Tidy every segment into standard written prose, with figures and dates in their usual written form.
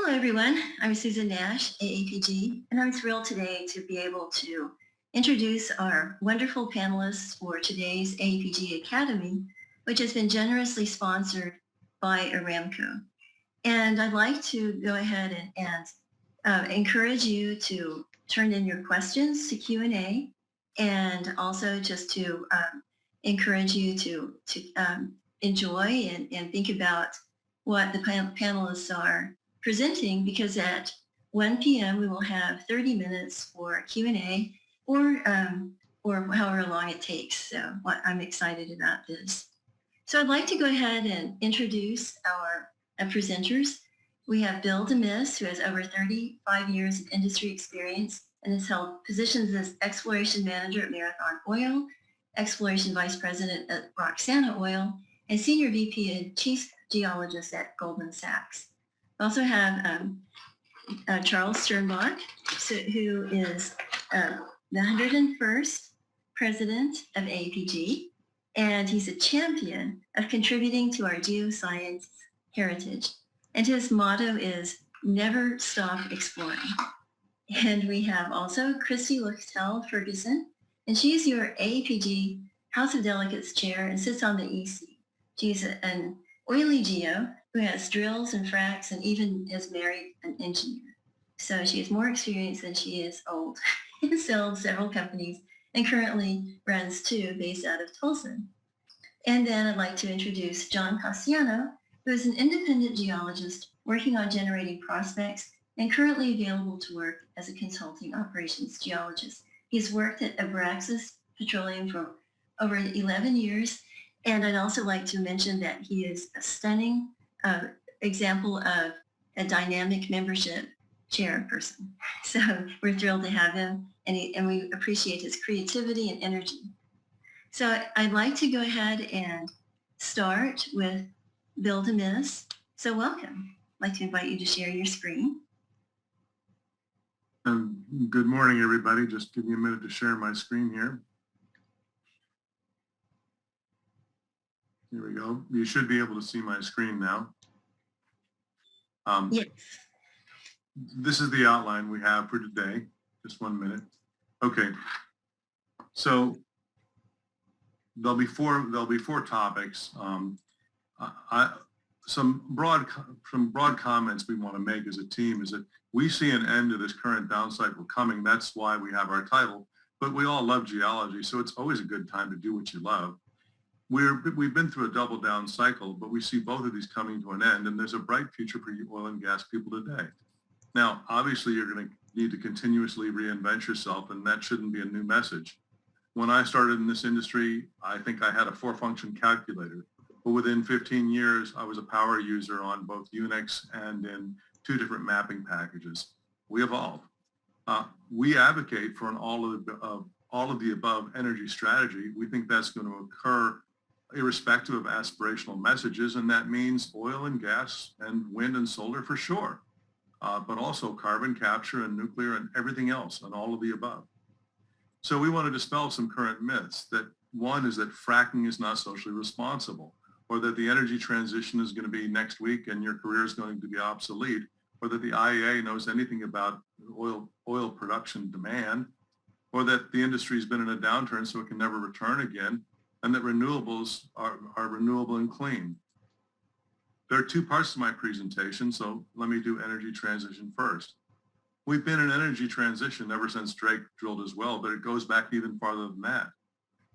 Hello, everyone. I'm Susan Nash, AAPG, and I'm thrilled today to be able to introduce our wonderful panelists for today's AAPG Academy, which has been generously sponsored by Aramco. And I'd like to go ahead and encourage you to turn in your questions to Q&A, and also just to encourage you to enjoy and think about what the panelists are presenting, because at 1 p.m. we will have 30 minutes for Q&A or however long it takes. So I'm excited about this. So I'd like to go ahead and introduce our presenters. We have Bill DeMis, who has over 35 years of industry experience and has held positions as Exploration Manager at Marathon Oil, Exploration Vice President at Roxana Oil, and Senior VP and Chief Geologist at Goldman Sachs. We also have Charles Sternbach, who is the 101st President of AAPG, and he's a champion of contributing to our geoscience heritage. And his motto is never stop exploring. And we have also Christie Lachtel Ferguson, and she's your AAPG House of Delegates Chair and sits on the EC. She's an oily geo who has drills and fracks and even is married an engineer. So she has more experience than she is old and sold several companies and currently runs two based out of Tulsa. And then I'd like to introduce John Cassiano, who is an independent geologist working on generating prospects and currently available to work as a consulting operations geologist. He's worked at Abraxas Petroleum for over 11 years. And I'd also like to mention that he is a stunning example of a dynamic membership chairperson. So we're thrilled to have him, and we appreciate his creativity and energy. So I'd like to go ahead and start with Bill DeMis. So welcome. I'd like to invite you to share your screen. Good morning, everybody. Just give me a minute to share my screen here. Here we go. You should be able to see my screen now. Yes. This is the outline we have for today. Just 1 minute. Okay. So there'll be four topics. Some broad comments we want to make as a team is that we see an end to this current down cycle coming. That's why we have our title. But we all love geology, so it's always a good time to do what you love. We've been through a double down cycle, but we see both of these coming to an end, and there's a bright future for you oil and gas people today. Now, obviously, you're going to need to continuously reinvent yourself, and that shouldn't be a new message. When I started in this industry, I think I had a 4-function calculator, but within 15 years, I was a power user on both Unix and in 2 different mapping packages. We evolved. We advocate for an all of the above energy strategy. We think that's going to occur irrespective of aspirational messages, and that means oil and gas and wind and solar for sure, but also carbon capture and nuclear and everything else and all of the above. So we want to dispel some current myths. That one is that fracking is not socially responsible, or that the energy transition is going to be next week and your career is going to be obsolete, or that the IEA knows anything about oil production demand, or that the industry's been in a downturn so it can never return again, and that renewables are renewable and clean. There are 2 parts to my presentation, so let me do energy transition first. We've been in energy transition ever since Drake drilled his well, but it goes back even farther than that.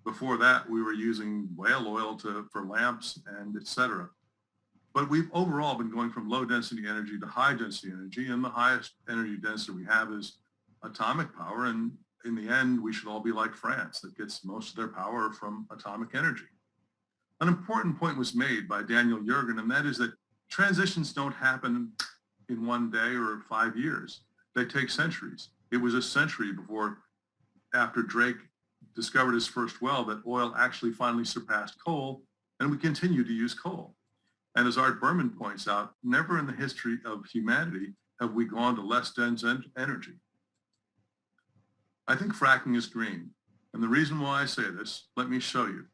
Before that, we were using whale oil for lamps and et cetera. But we've overall been going from low density energy to high density energy, and the highest energy density we have is atomic power, and in the end, we should all be like France that gets most of their power from atomic energy. An important point was made by Daniel Yergin, and that is that transitions don't happen in 1 day or 5 years. They take centuries. It was a century after Drake discovered his first well, that oil actually finally surpassed coal, and we continue to use coal. And as Art Berman points out, never in the history of humanity have we gone to less dense energy. I think fracking is green. And the reason why I say this, let me show you.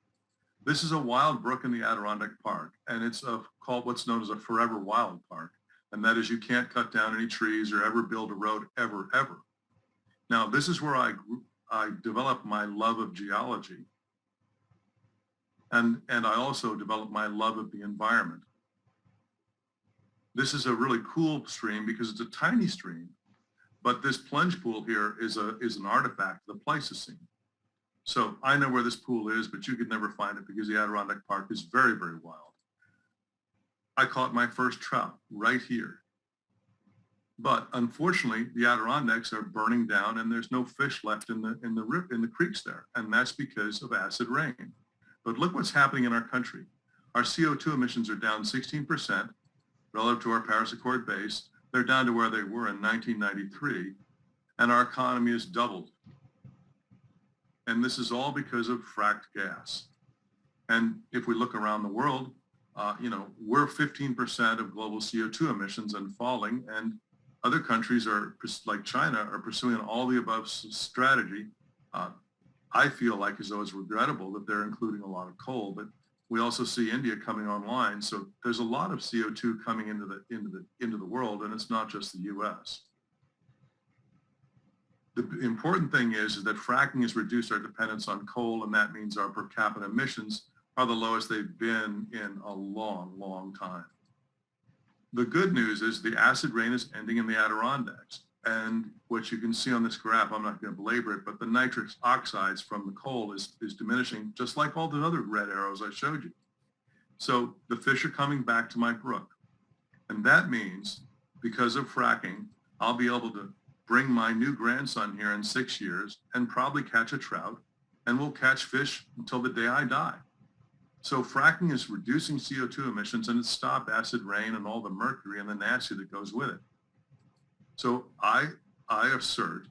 This is a wild brook in the Adirondack Park, and it's called what's known as a forever wild park. And that is you can't cut down any trees or ever build a road ever, ever. Now, this is where I developed my love of geology. And I also developed my love of the environment. This is a really cool stream because it's a tiny stream, but this plunge pool here is an artifact of the Pleistocene. So I know where this pool is, but you could never find it because the Adirondack Park is very, very wild. I caught my first trout right here. But unfortunately, the Adirondacks are burning down and there's no fish left in the creeks there. And that's because of acid rain. But look what's happening in our country. Our CO2 emissions are down 16% relative to our Paris Accord base. They're down to where they were in 1993. And our economy has doubled. And this is all because of fracked gas. And if we look around the world, we're 15% of global CO2 emissions and falling, and other countries are, like China, are pursuing an all the above strategy. I feel like as though it's regrettable that they're including a lot of coal, but we also see India coming online. So there's a lot of CO2 coming into the world, and it's not just the US. The important thing is that fracking has reduced our dependence on coal, and that means our per capita emissions are the lowest they've been in a long, long time. The good news is the acid rain is ending in the Adirondacks. And what you can see on this graph, I'm not going to belabor it, but the nitrous oxides from the coal is diminishing, just like all the other red arrows I showed you. So the fish are coming back to my brook. And that means, because of fracking, I'll be able to bring my new grandson here in 6 years and probably catch a trout, and we'll catch fish until the day I die. So fracking is reducing CO2 emissions, and it's stopped acid rain and all the mercury and the nasty that goes with it. So I assert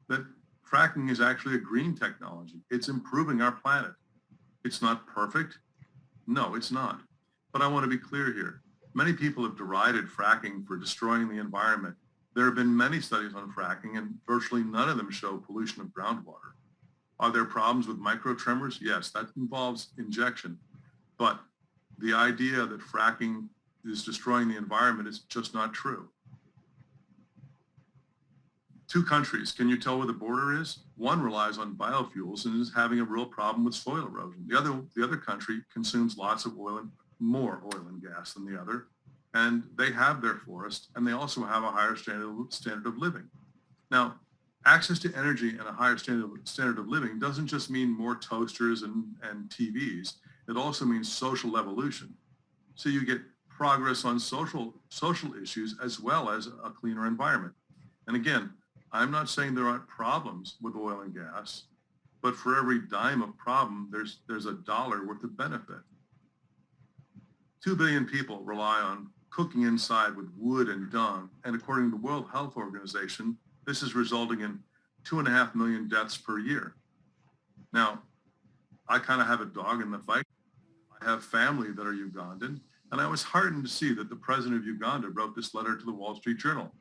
that fracking is actually a green technology. It's improving our planet. It's not perfect. No, it's not. But I want to be clear here. Many people have derided fracking for destroying the environment. There have been many studies on fracking, and virtually none of them show pollution of groundwater. Are there problems with microtremors? Yes, that involves injection. But the idea that fracking is destroying the environment is just not true. Two countries, can you tell where the border is? One relies on biofuels and is having a real problem with soil erosion. The other country consumes lots of oil and more oil and gas than the other. And they have their forest, and they also have a higher standard of living. Now, access to energy and a higher standard of living doesn't just mean more toasters and TVs. It also means social evolution. So you get progress on social issues as well as a cleaner environment. And again, I'm not saying there aren't problems with oil and gas, but for every dime of problem, there's $1 worth of benefit. 2 billion people rely on cooking inside with wood and dung. And according to the World Health Organization, this is resulting in 2.5 million deaths per year. Now, I kind of have a dog in the fight. I have family that are Ugandan, and I was heartened to see that the president of Uganda wrote this letter to the Wall Street Journal.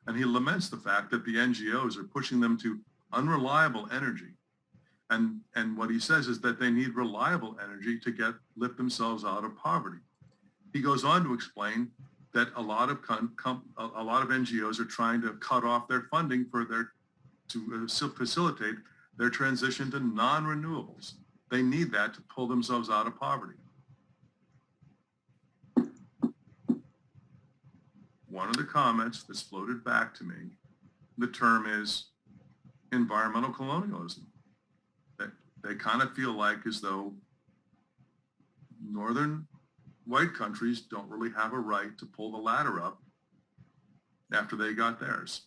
And he laments the fact that the NGOs are pushing them to unreliable energy. And what he says is that they need reliable energy to lift themselves out of poverty. He goes on to explain that a lot of NGOs are trying to cut off their funding to facilitate their transition to non-renewables. They need that to pull themselves out of poverty. One of the comments that's floated back to me, the term is environmental colonialism. They kind of feel like as though northern white countries don't really have a right to pull the ladder up after they got theirs.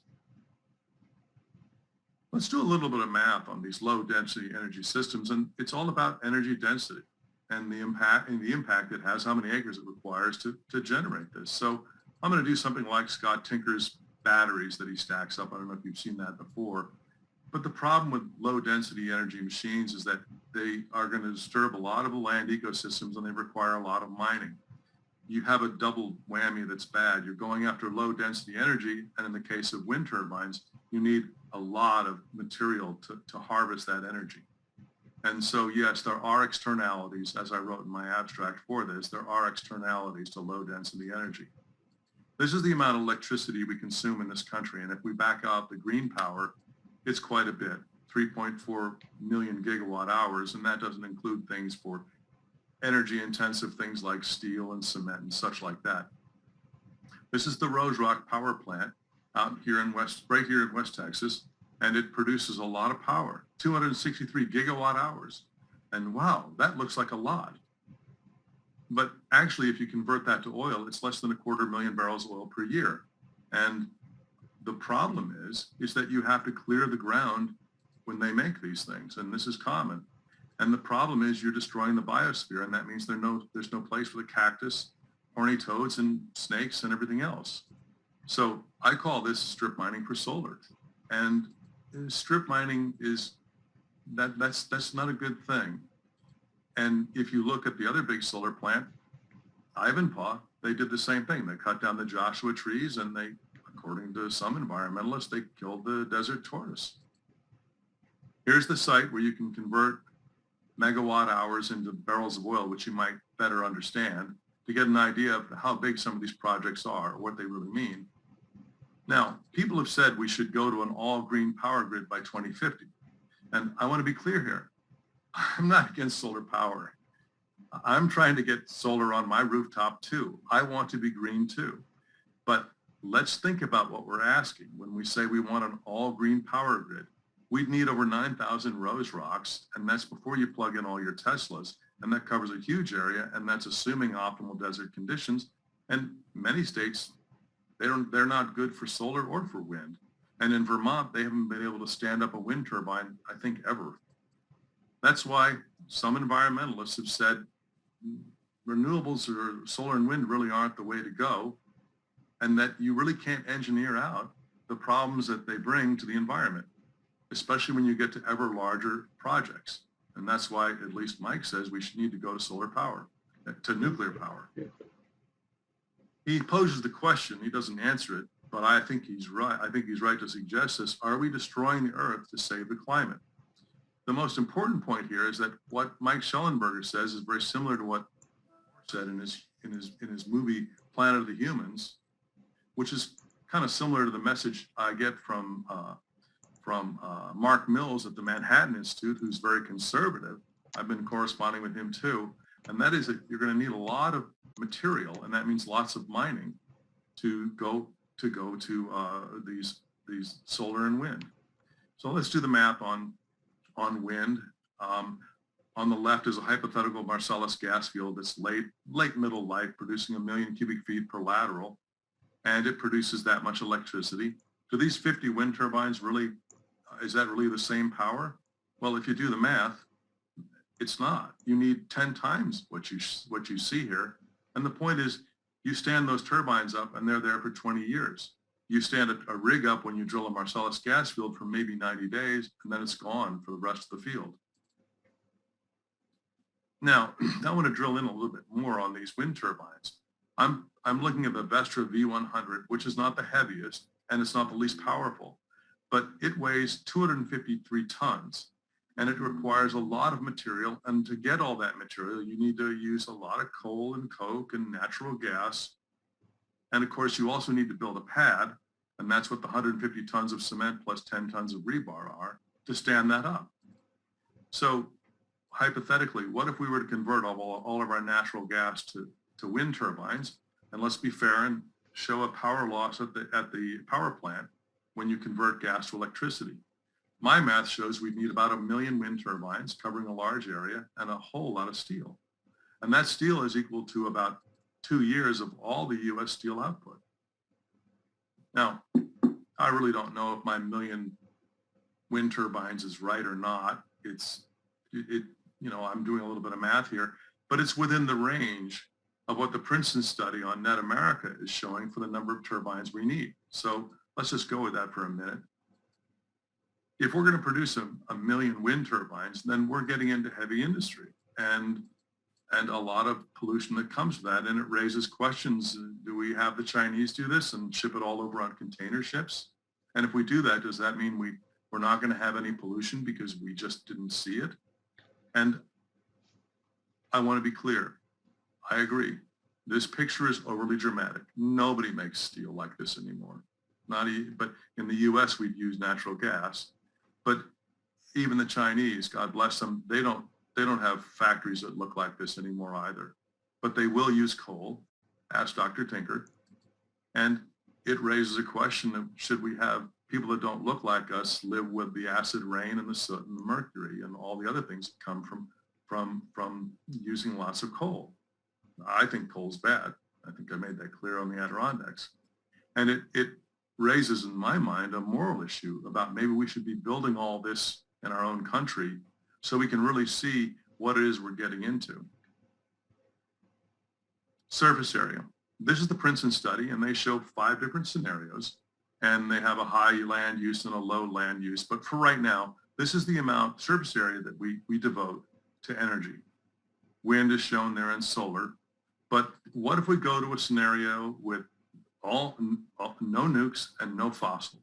Let's do a little bit of math on these low density energy systems, and it's all about energy density and the impact it has, how many acres it requires to generate this. So I'm going to do something like Scott Tinker's batteries that he stacks up. I don't know if you've seen that before. But the problem with low density energy machines is that they are going to disturb a lot of the land ecosystems, and they require a lot of mining. You have a double whammy that's bad. You're going after low density energy, and in the case of wind turbines, you need a lot of material to harvest that energy. And so, yes, there are externalities, as I wrote in my abstract for this, there are externalities to low density energy. This is the amount of electricity we consume in this country. And if we back out the green power, it's quite a bit, 3.4 million gigawatt hours. And that doesn't include things for energy intensive things like steel and cement and such like that. This is the Rose Rock power plant out here in right here in West Texas. And it produces a lot of power, 263 gigawatt hours. And wow, that looks like a lot. But actually, if you convert that to oil, it's less than 250,000 barrels of oil per year. And the problem is that you have to clear the ground when they make these things. And this is common. And the problem is you're destroying the biosphere. And that means there's no place for the cactus, horny toads, and snakes and everything else. So I call this strip mining for solar. And strip mining is, that's not a good thing. And if you look at the other big solar plant, Ivanpah, they did the same thing. They cut down the Joshua trees and they, according to some environmentalists, they killed the desert tortoise. Here's the site where you can convert megawatt hours into barrels of oil, which you might better understand to get an idea of how big some of these projects are or what they really mean. Now, people have said we should go to an all-green power grid by 2050. And I want to be clear here. I'm not against solar power. I'm trying to get solar on my rooftop too. I want to be green too. But let's think about what we're asking when we say we want an all-green power grid. We'd need over 9,000 Rose Rocks, and that's before you plug in all your Teslas. And that covers a huge area, and that's assuming optimal desert conditions. And many states, they're not good for solar or for wind. And in Vermont, they haven't been able to stand up a wind turbine, I think, ever. That's why some environmentalists have said renewables or solar and wind really aren't the way to go, and that you really can't engineer out the problems that they bring to the environment, especially when you get to ever larger projects. And that's why at least Mike says we should need to go to solar power, to nuclear power. Yeah. He poses the question, he doesn't answer it, but I think he's right. I think he's right to suggest this. Are we destroying the earth to save the climate? The most important point here is that what Mike Schellenberger says is very similar to what he said in his movie Planet of the Humans, which is kind of similar to the message I get from Mark Mills at the Manhattan Institute, who's very conservative. I've been corresponding with him too, and that is that you're going to need a lot of material, and that means lots of mining to go to these solar and wind. So let's do the math on wind. On the left is a hypothetical Marcellus gas field that's late middle life, producing 1 million cubic feet per lateral, and it produces that much electricity. Do these 50 wind turbines really, is that really the same power? Well, if you do the math, it's not. You need 10 times what you see here. And the point is, you stand those turbines up and they're there for 20 years. You stand a rig up when you drill a Marcellus gas field for maybe 90 days, and then it's gone for the rest of the field. Now, I want to drill in a little bit more on these wind turbines. I'm looking at the Vestra V100, which is not the heaviest, and it's not the least powerful, but it weighs 253 tons, and it requires a lot of material. And to get all that material, you need to use a lot of coal and coke and natural gas. And of course, you also need to build a pad, and that's what the 150 tons of cement plus 10 tons of rebar are to stand that up. So hypothetically, what if we were to convert all of our natural gas to wind turbines? And let's be fair and show a power loss at the power plant when you convert gas to electricity. My math shows we'd need about 1 million wind turbines covering a large area and a whole lot of steel. And that steel is equal to about 2 years of all the US steel output. Now, I really don't know if my 1 million wind turbines is right or not. I'm doing a little bit of math here, but it's within the range of what the Princeton study on Net America is showing for the number of turbines we need. So let's just go with that for a minute. If we're going to produce a million wind turbines, then we're getting into heavy industry and a lot of pollution that comes with that. And it raises questions. Do we have the Chinese do this and ship it all over on container ships? And if we do that, does that mean we're not going to have any pollution because we just didn't see it? And I want to be clear. I agree. This picture is overly dramatic. Nobody makes steel like this anymore. But in the US, we'd use natural gas. But even the Chinese, God bless them, they don't have factories that look like this anymore either. But they will use coal, ask Dr. Tinker. And it raises a question of, should we have people that don't look like us live with the acid rain and the soot and the mercury and all the other things that come from using lots of coal? I think coal's bad. I think I made that clear on the Adirondacks. And it raises in my mind a moral issue about maybe we should be building all this in our own country so we can really see what it is we're getting into. Surface area. This is the Princeton study, and they show 5 different scenarios, and they have a high land use and a low land use. But for right now, this is the amount surface area that we devote to energy. Wind is shown there and solar. But what if we go to a scenario with no nukes and no fossil?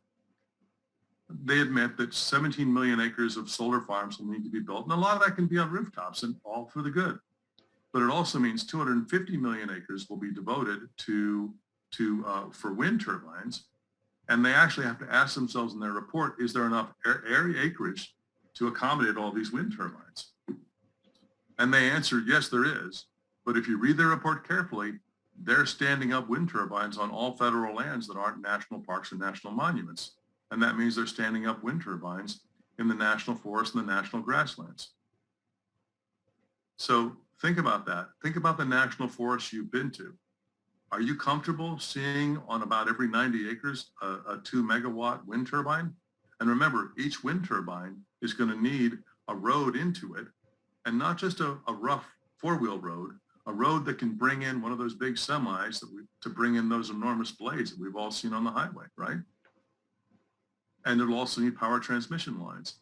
They admit that 17 million acres of solar farms will need to be built, and a lot of that can be on rooftops and all for the good. But it also means 250 million acres will be devoted for wind turbines. And they actually have to ask themselves in their report, is there enough area acreage to accommodate all these wind turbines? And they answered, yes, there is. But if you read their report carefully, they're standing up wind turbines on all federal lands that aren't national parks or national monuments. And that means they're standing up wind turbines in the national forest and the national grasslands. So think about that. Think about the national forests you've been to. Are you comfortable seeing on about every 90 acres a 2 megawatt wind turbine? And remember, each wind turbine is going to need a road into it, and not just a rough 4-wheel road, a road that can bring in one of those big semis to bring in those enormous blades that we've all seen on the highway, right? And it'll also need power transmission lines.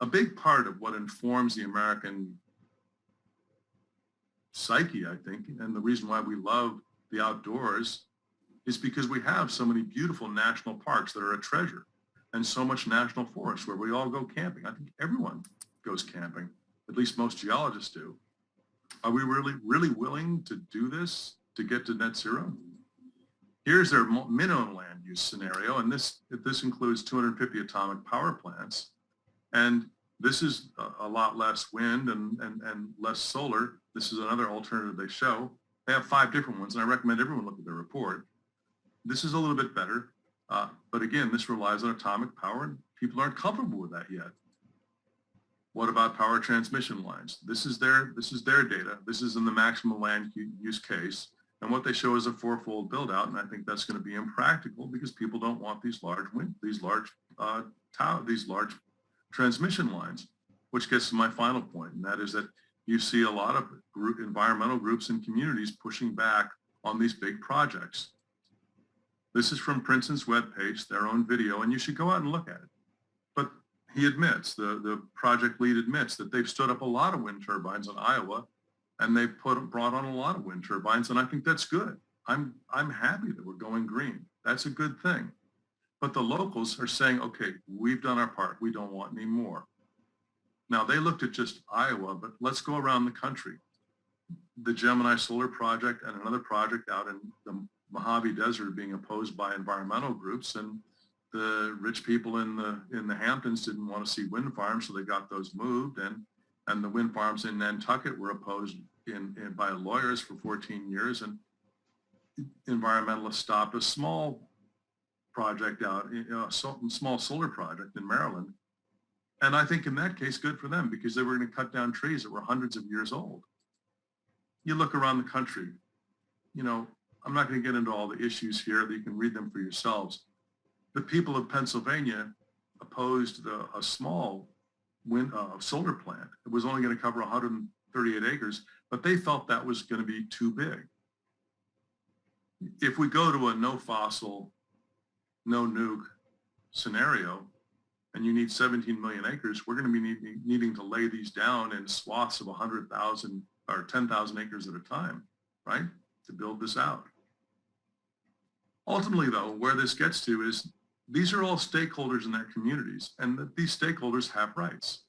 A big part of what informs the American psyche, I think, and the reason why we love the outdoors is because we have so many beautiful national parks that are a treasure, and so much national forest where we all go camping. I think everyone goes camping, at least most geologists do. Are we really willing to do this to get to net zero? Here's their minimum land use scenario, and this includes 250 atomic power plants. And this is a lot less wind and less solar. This is another alternative they show. They have 5 different ones, and I recommend everyone look at their report. This is a little bit better, but again, this relies on atomic power, and people aren't comfortable with that yet. What about power transmission lines? This is their data. This is in the maximum land use case. And what they show is a 4-fold build out. And I think that's going to be impractical because people don't want these large transmission lines, which gets to my final point. And that is that you see a lot of environmental groups and communities pushing back on these big projects. This is from Princeton's webpage, their own video, and you should go out and look at it. But he admits, the project lead admits that they've stood up a lot of wind turbines in Iowa, and they've brought on a lot of wind turbines, and I think that's good. I'm happy that we're going green. That's a good thing. But the locals are saying, okay, we've done our part. We don't want any more. Now, they looked at just Iowa, but let's go around the country. The Gemini Solar Project and another project out in the Mojave Desert being opposed by environmental groups, and the rich people in the Hamptons didn't want to see wind farms, so they got those moved, and the wind farms in Nantucket were opposed by lawyers for 14 years, and environmentalists stopped a small project out, a small solar project in Maryland. And I think in that case, good for them, because they were going to cut down trees that were hundreds of years old. You look around the country, I'm not going to get into all the issues here. You can read them for yourselves. The people of Pennsylvania opposed a small solar plant. It was only going to cover 138 acres, but they felt that was going to be too big. If we go to a no fossil, no nuke scenario, and you need 17 million acres, we're going to be needing to lay these down in swaths of 100,000 or 10,000 acres at a time, right, to build this out. Ultimately, though, where this gets to is these are all stakeholders in their communities, and these stakeholders have rights.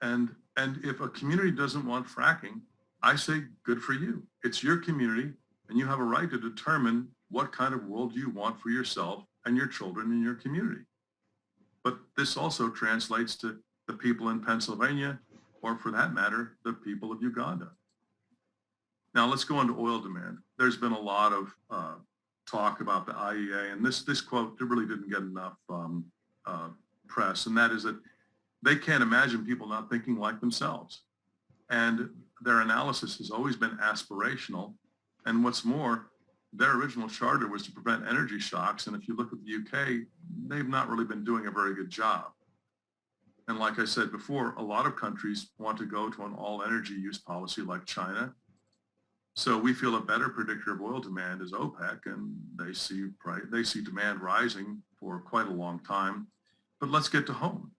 And if a community doesn't want fracking, I say good for you. It's your community, and you have a right to determine what kind of world you want for yourself and your children in your community. But this also translates to the people in Pennsylvania, or for that matter, the people of Uganda. Now let's go into oil demand. There's been a lot of talk about the IEA, and this quote really didn't get enough press, and that is that they can't imagine people not thinking like themselves. And their analysis has always been aspirational. And what's more, their original charter was to prevent energy shocks. And if you look at the UK, they've not really been doing a very good job. And like I said before, a lot of countries want to go to an all energy use policy like China. So we feel a better predictor of oil demand is OPEC, and they see demand rising for quite a long time. But let's get to home.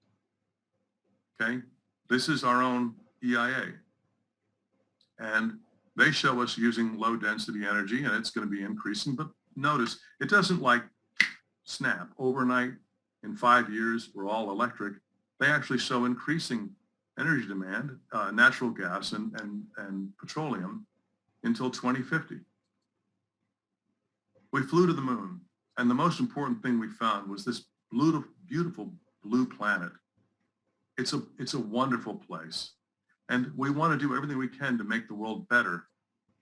Okay, this is our own EIA. And they show us using low density energy, and it's going to be increasing. But notice, it doesn't like snap overnight. In 5 years, we're all electric. They actually show increasing energy demand, natural gas and petroleum until 2050. We flew to the moon, and the most important thing we found was this beautiful blue planet. It's a wonderful place. And we want to do everything we can to make the world better.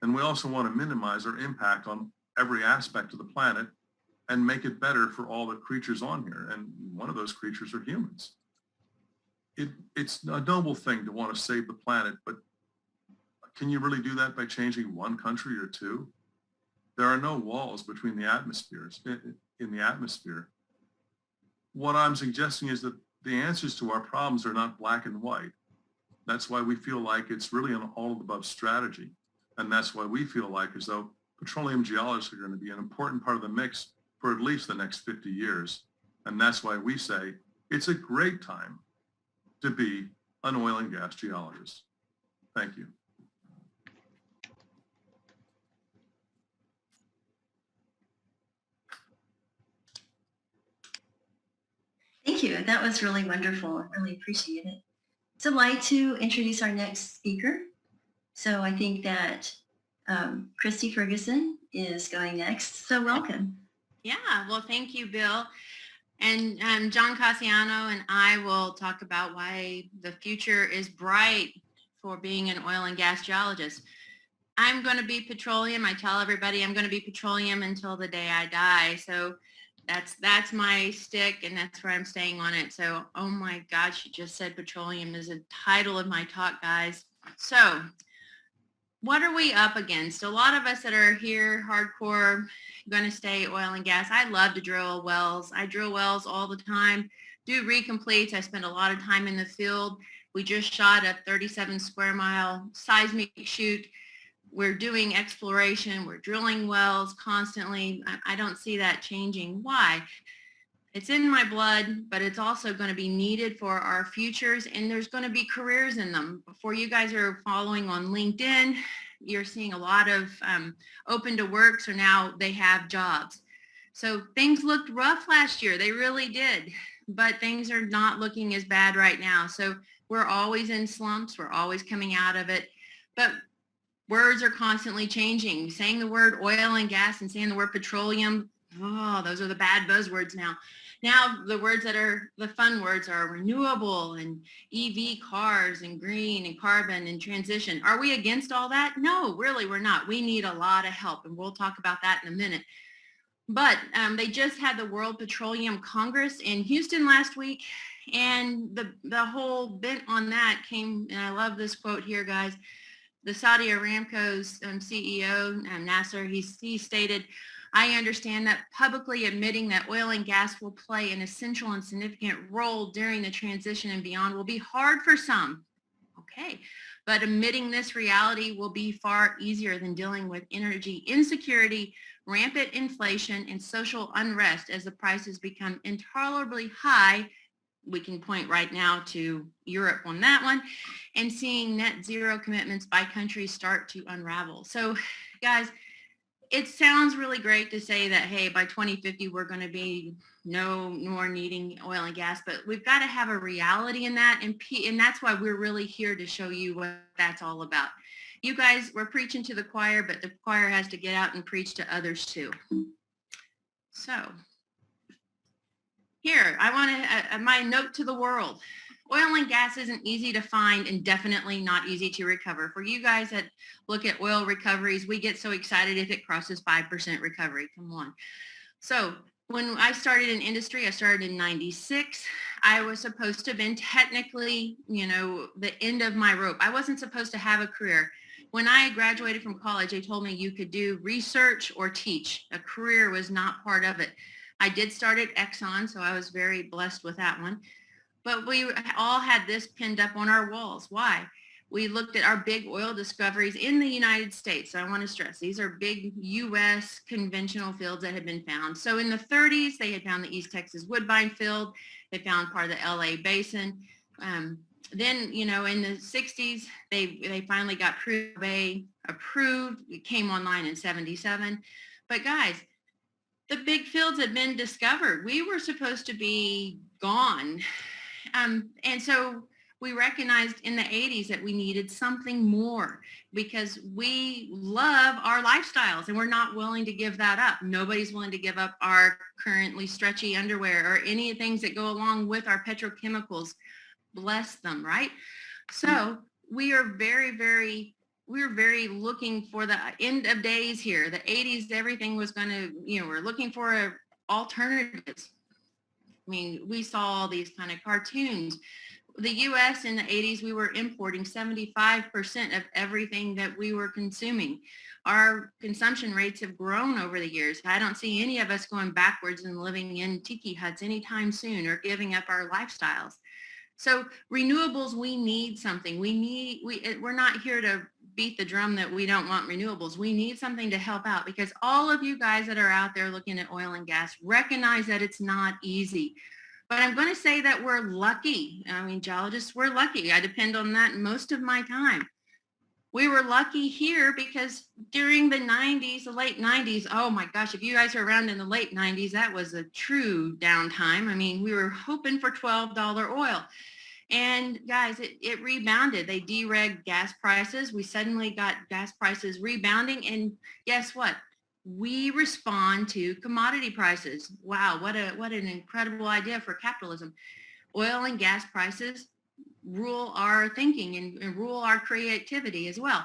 And we also want to minimize our impact on every aspect of the planet and make it better for all the creatures on here. And one of those creatures are humans. It's a noble thing to want to save the planet, but can you really do that by changing one country or two? There are no walls between the atmospheres, in the atmosphere. What I'm suggesting is that the answers to our problems are not black and white. That's why we feel like it's really an all of the above strategy. And that's why we feel like as though petroleum geologists are going to be an important part of the mix for at least the next 50 years. And that's why we say it's a great time to be an oil and gas geologist. Thank you. Thank you. That was really wonderful. I really appreciate it. So I'd like to introduce our next speaker. So I think that Christie Ferguson is going next. So welcome. Yeah, well, thank you, Bill. And John Cassiano and I will talk about why the future is bright for being an oil and gas geologist. I'm going to be petroleum. I tell everybody I'm going to be petroleum until the day I die. So that's my stick, and that's where I'm staying on it. So, oh my God, she just said petroleum is a title of my talk, guys. So what are we up against? A lot of us that are here hardcore going to stay oil and gas. I love to drill wells. I drill wells all the time, do recompletes. I spend a lot of time in the field. We just shot a 37 square mile seismic shoot. We're doing exploration. We're drilling wells constantly. I don't see that changing. Why? It's in my blood, but it's also going to be needed for our futures, and there's going to be careers in them. Before you guys are following on LinkedIn, you're seeing a lot of open to work, so now they have jobs. So things looked rough last year. They really did, but things are not looking as bad right now. So we're always in slumps. We're always coming out of it, but words are constantly changing. Saying the word oil and gas and saying the word petroleum, oh, those are the bad buzzwords now. Now the words that are the fun words are renewable and EV cars and green and carbon and transition. Are we against all that? No, really, we're not. We need a lot of help, and we'll talk about that in a minute. But they just had the World Petroleum Congress in Houston last week, and the whole bent on that came, and I love this quote here, guys. The Saudi Aramco's CEO, Nasser, he stated, "I understand that publicly admitting that oil and gas will play an essential and significant role during the transition and beyond will be hard for some." Okay, but admitting this reality will be far easier than dealing with energy insecurity, rampant inflation, and social unrest as the prices become intolerably high. We can point right now to Europe on that one, and seeing net zero commitments by countries start to unravel. So guys, it sounds really great to say that, hey, by 2050, we're going to be no more needing oil and gas, but we've got to have a reality in that. And that's why we're really here to show you what that's all about. You guys were preaching to the choir, but the choir has to get out and preach to others too. So here, I want to, my note to the world. Oil and gas isn't easy to find and definitely not easy to recover. For you guys that look at oil recoveries, we get so excited if it crosses 5% recovery. Come on. So when I started in industry, I started in 96. I was supposed to have been technically, the end of my rope. I wasn't supposed to have a career. When I graduated from college, they told me you could do research or teach. A career was not part of it. I did start at Exxon, so I was very blessed with that one. But we all had this pinned up on our walls. Why? We looked at our big oil discoveries in the United States. So I want to stress, these are big U.S. conventional fields that had been found. So in the 30s, they had found the East Texas Woodbine field. They found part of the LA Basin. Then, in the 60s, they finally got approved. It came online in 77. But guys, the big fields had been discovered. We were supposed to be gone. And so we recognized in the 80s that we needed something more because we love our lifestyles and we're not willing to give that up. Nobody's willing to give up our currently stretchy underwear or any things that go along with our petrochemicals. Bless them, right? So we are we're very looking for the end of days here. The 80s, everything was going to, we're looking for alternatives. I mean, we saw all these kind of cartoons. The U.S. in the 80s, we were importing 75% of everything that we were consuming. Our consumption rates have grown over the years. I don't see any of us going backwards and living in tiki huts anytime soon or giving up our lifestyles. So renewables, we need something. We're not here to beat the drum that we don't want renewables. We need something to help out because all of you guys that are out there looking at oil and gas recognize that it's not easy. But I'm going to say that we're lucky. I mean, geologists, we're lucky. I depend on that most of my time. We were lucky here because during the 90s, the late 90s, oh my gosh, if you guys are around in the late 90s, that was a true downtime. I mean, we were hoping for $12 oil. And guys, it rebounded. They deregged gas prices. We suddenly got gas prices rebounding. And guess what? We respond to commodity prices. Wow, what an incredible idea for capitalism. Oil and gas prices rule our thinking and rule our creativity as well.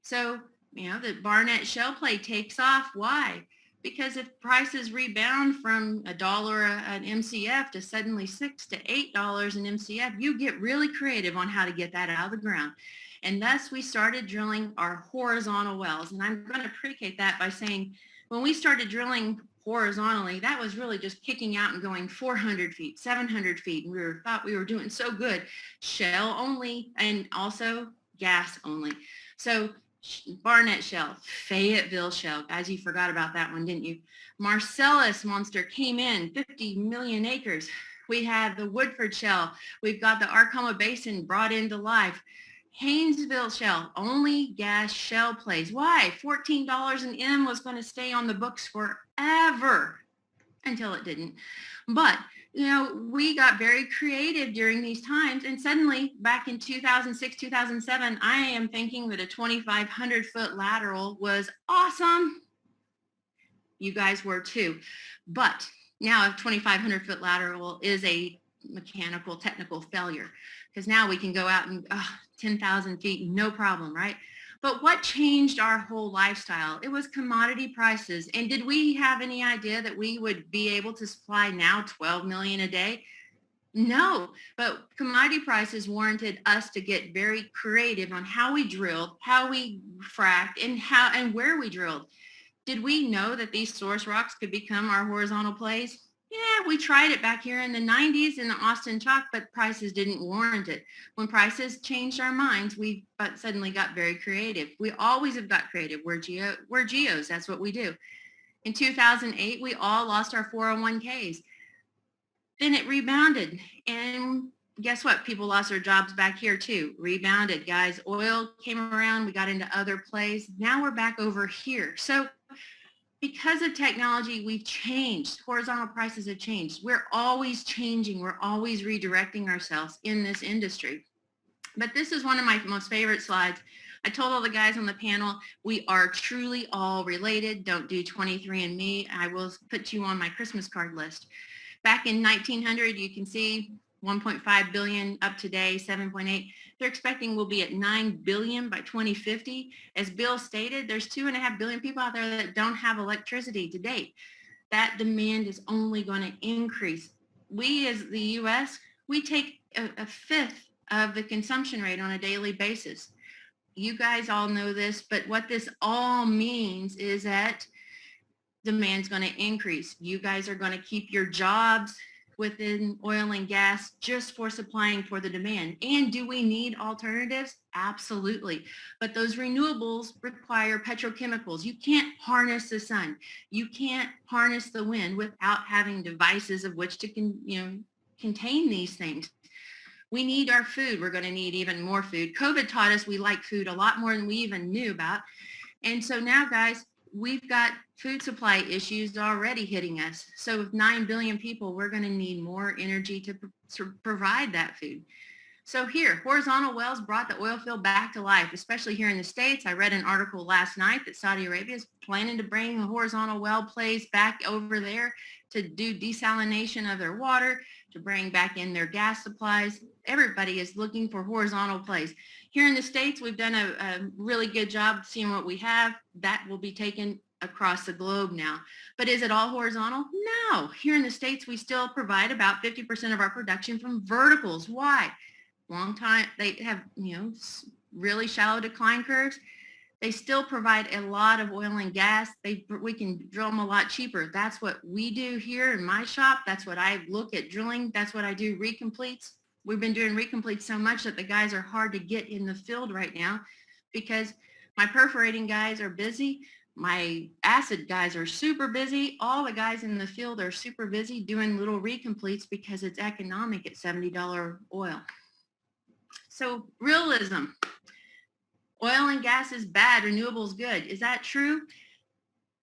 So, the Barnett shale play takes off. Why? Because if prices rebound from $1 an MCF to suddenly $6 to $8 an MCF, you get really creative on how to get that out of the ground. And thus we started drilling our horizontal wells. And I'm going to predicate that by saying when we started drilling horizontally, that was really just kicking out and going 400 feet, 700 feet. And we thought we were doing so good. Shale only and also gas only. So Barnett Shale, Fayetteville Shale. Guys, you forgot about that one, didn't you? Marcellus monster came in, 50 million acres. We had the Woodford Shale. We've got the Arkoma Basin brought into life. Haynesville Shale, only gas shale plays. Why? $14 an M was going to stay on the books forever until it didn't. But we got very creative during these times. And suddenly back in 2006, 2007, I am thinking that a 2,500 foot lateral was awesome. You guys were too. But now a 2,500 foot lateral is a mechanical technical failure because now we can go out and 10,000 feet, no problem, right? But what changed our whole lifestyle? It was commodity prices. And did we have any idea that we would be able to supply now 12 million a day? No, but commodity prices warranted us to get very creative on how we drilled, how we fracked, and where we drilled. Did we know that these source rocks could become our horizontal plays? Yeah, we tried it back here in the 90s in the Austin Chalk, but prices didn't warrant it. When prices changed our minds, we suddenly got very creative. We always have got creative. We're geos. That's what we do. In 2008, we all lost our 401ks. Then it rebounded. And guess what? People lost their jobs back here too. Rebounded, guys. Oil came around. We got into other plays. Now we're back over here. So because of technology, we've changed. Horizontal prices have changed. We're always changing. We're always redirecting ourselves in this industry. But this is one of my most favorite slides. I told all the guys on the panel, we are truly all related. Don't do 23andMe. I will put you on my Christmas card list. Back in 1900, you can see 1.5 billion up today, 7.8. They're expecting we'll be at 9 billion by 2050. As Bill stated, there's 2.5 billion people out there that don't have electricity to date. That demand is only going to increase. We as the U.S., we take a fifth of the consumption rate on a daily basis. You guys all know this, but what this all means is that demand's going to increase. You guys are going to keep your jobs within oil and gas just for supplying for the demand. And do we need alternatives? Absolutely. But those renewables require petrochemicals. You can't harness the sun. You can't harness the wind without having devices of which to contain these things. We need our food. We're going to need even more food. COVID taught us we like food a lot more than we even knew about. And so now, guys, we've got food supply issues already hitting us. So with 9 billion people, we're going to need more energy to provide that food. So here, horizontal wells brought the oil field back to life, especially here in the States. I read an article last night that Saudi Arabia is planning to bring the horizontal well plays back over there to do desalination of their water, to bring back in their gas supplies. Everybody is looking for horizontal plays. Here in the States, we've done a really good job seeing what we have. That will be taken across the globe now. But is it all horizontal? No. Here in the States, we still provide about 50% of our production from verticals. Why? Long time, they have, really shallow decline curves. They still provide a lot of oil and gas. We can drill them a lot cheaper. That's what we do here in my shop. That's what I look at drilling. That's what I do recompletes. We've been doing recompletes so much that the guys are hard to get in the field right now because my perforating guys are busy. My acid guys are super busy. All the guys in the field are super busy doing little recompletes because it's economic at $70 oil. So realism. Oil and gas is bad, renewables good. Is that true?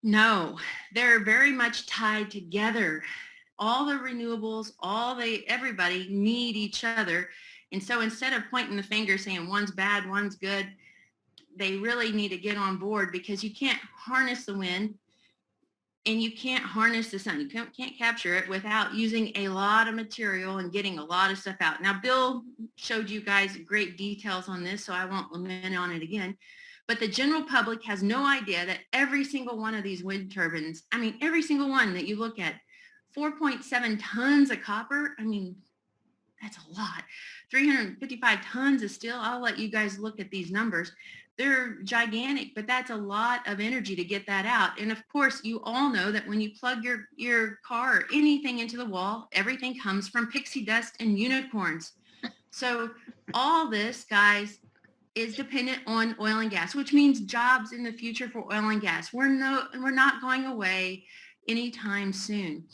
No, they're very much tied together. All the renewables, everybody need each other. And so instead of pointing the finger saying one's bad, one's good, they really need to get on board because you can't harness the wind and you can't harness the sun. You can't capture it without using a lot of material and getting a lot of stuff out. Now, Bill showed you guys great details on this, so I won't lament on it again. But the general public has no idea that every single one of these wind turbines, every single one that you look at, 4.7 tons of copper, that's a lot. 355 tons of steel. I'll let you guys look at these numbers. They're gigantic, but that's a lot of energy to get that out. And of course, you all know that when you plug your car or anything into the wall, everything comes from pixie dust and unicorns. So all this, guys, is dependent on oil and gas, which means jobs in the future for oil and gas. We're not going away anytime soon.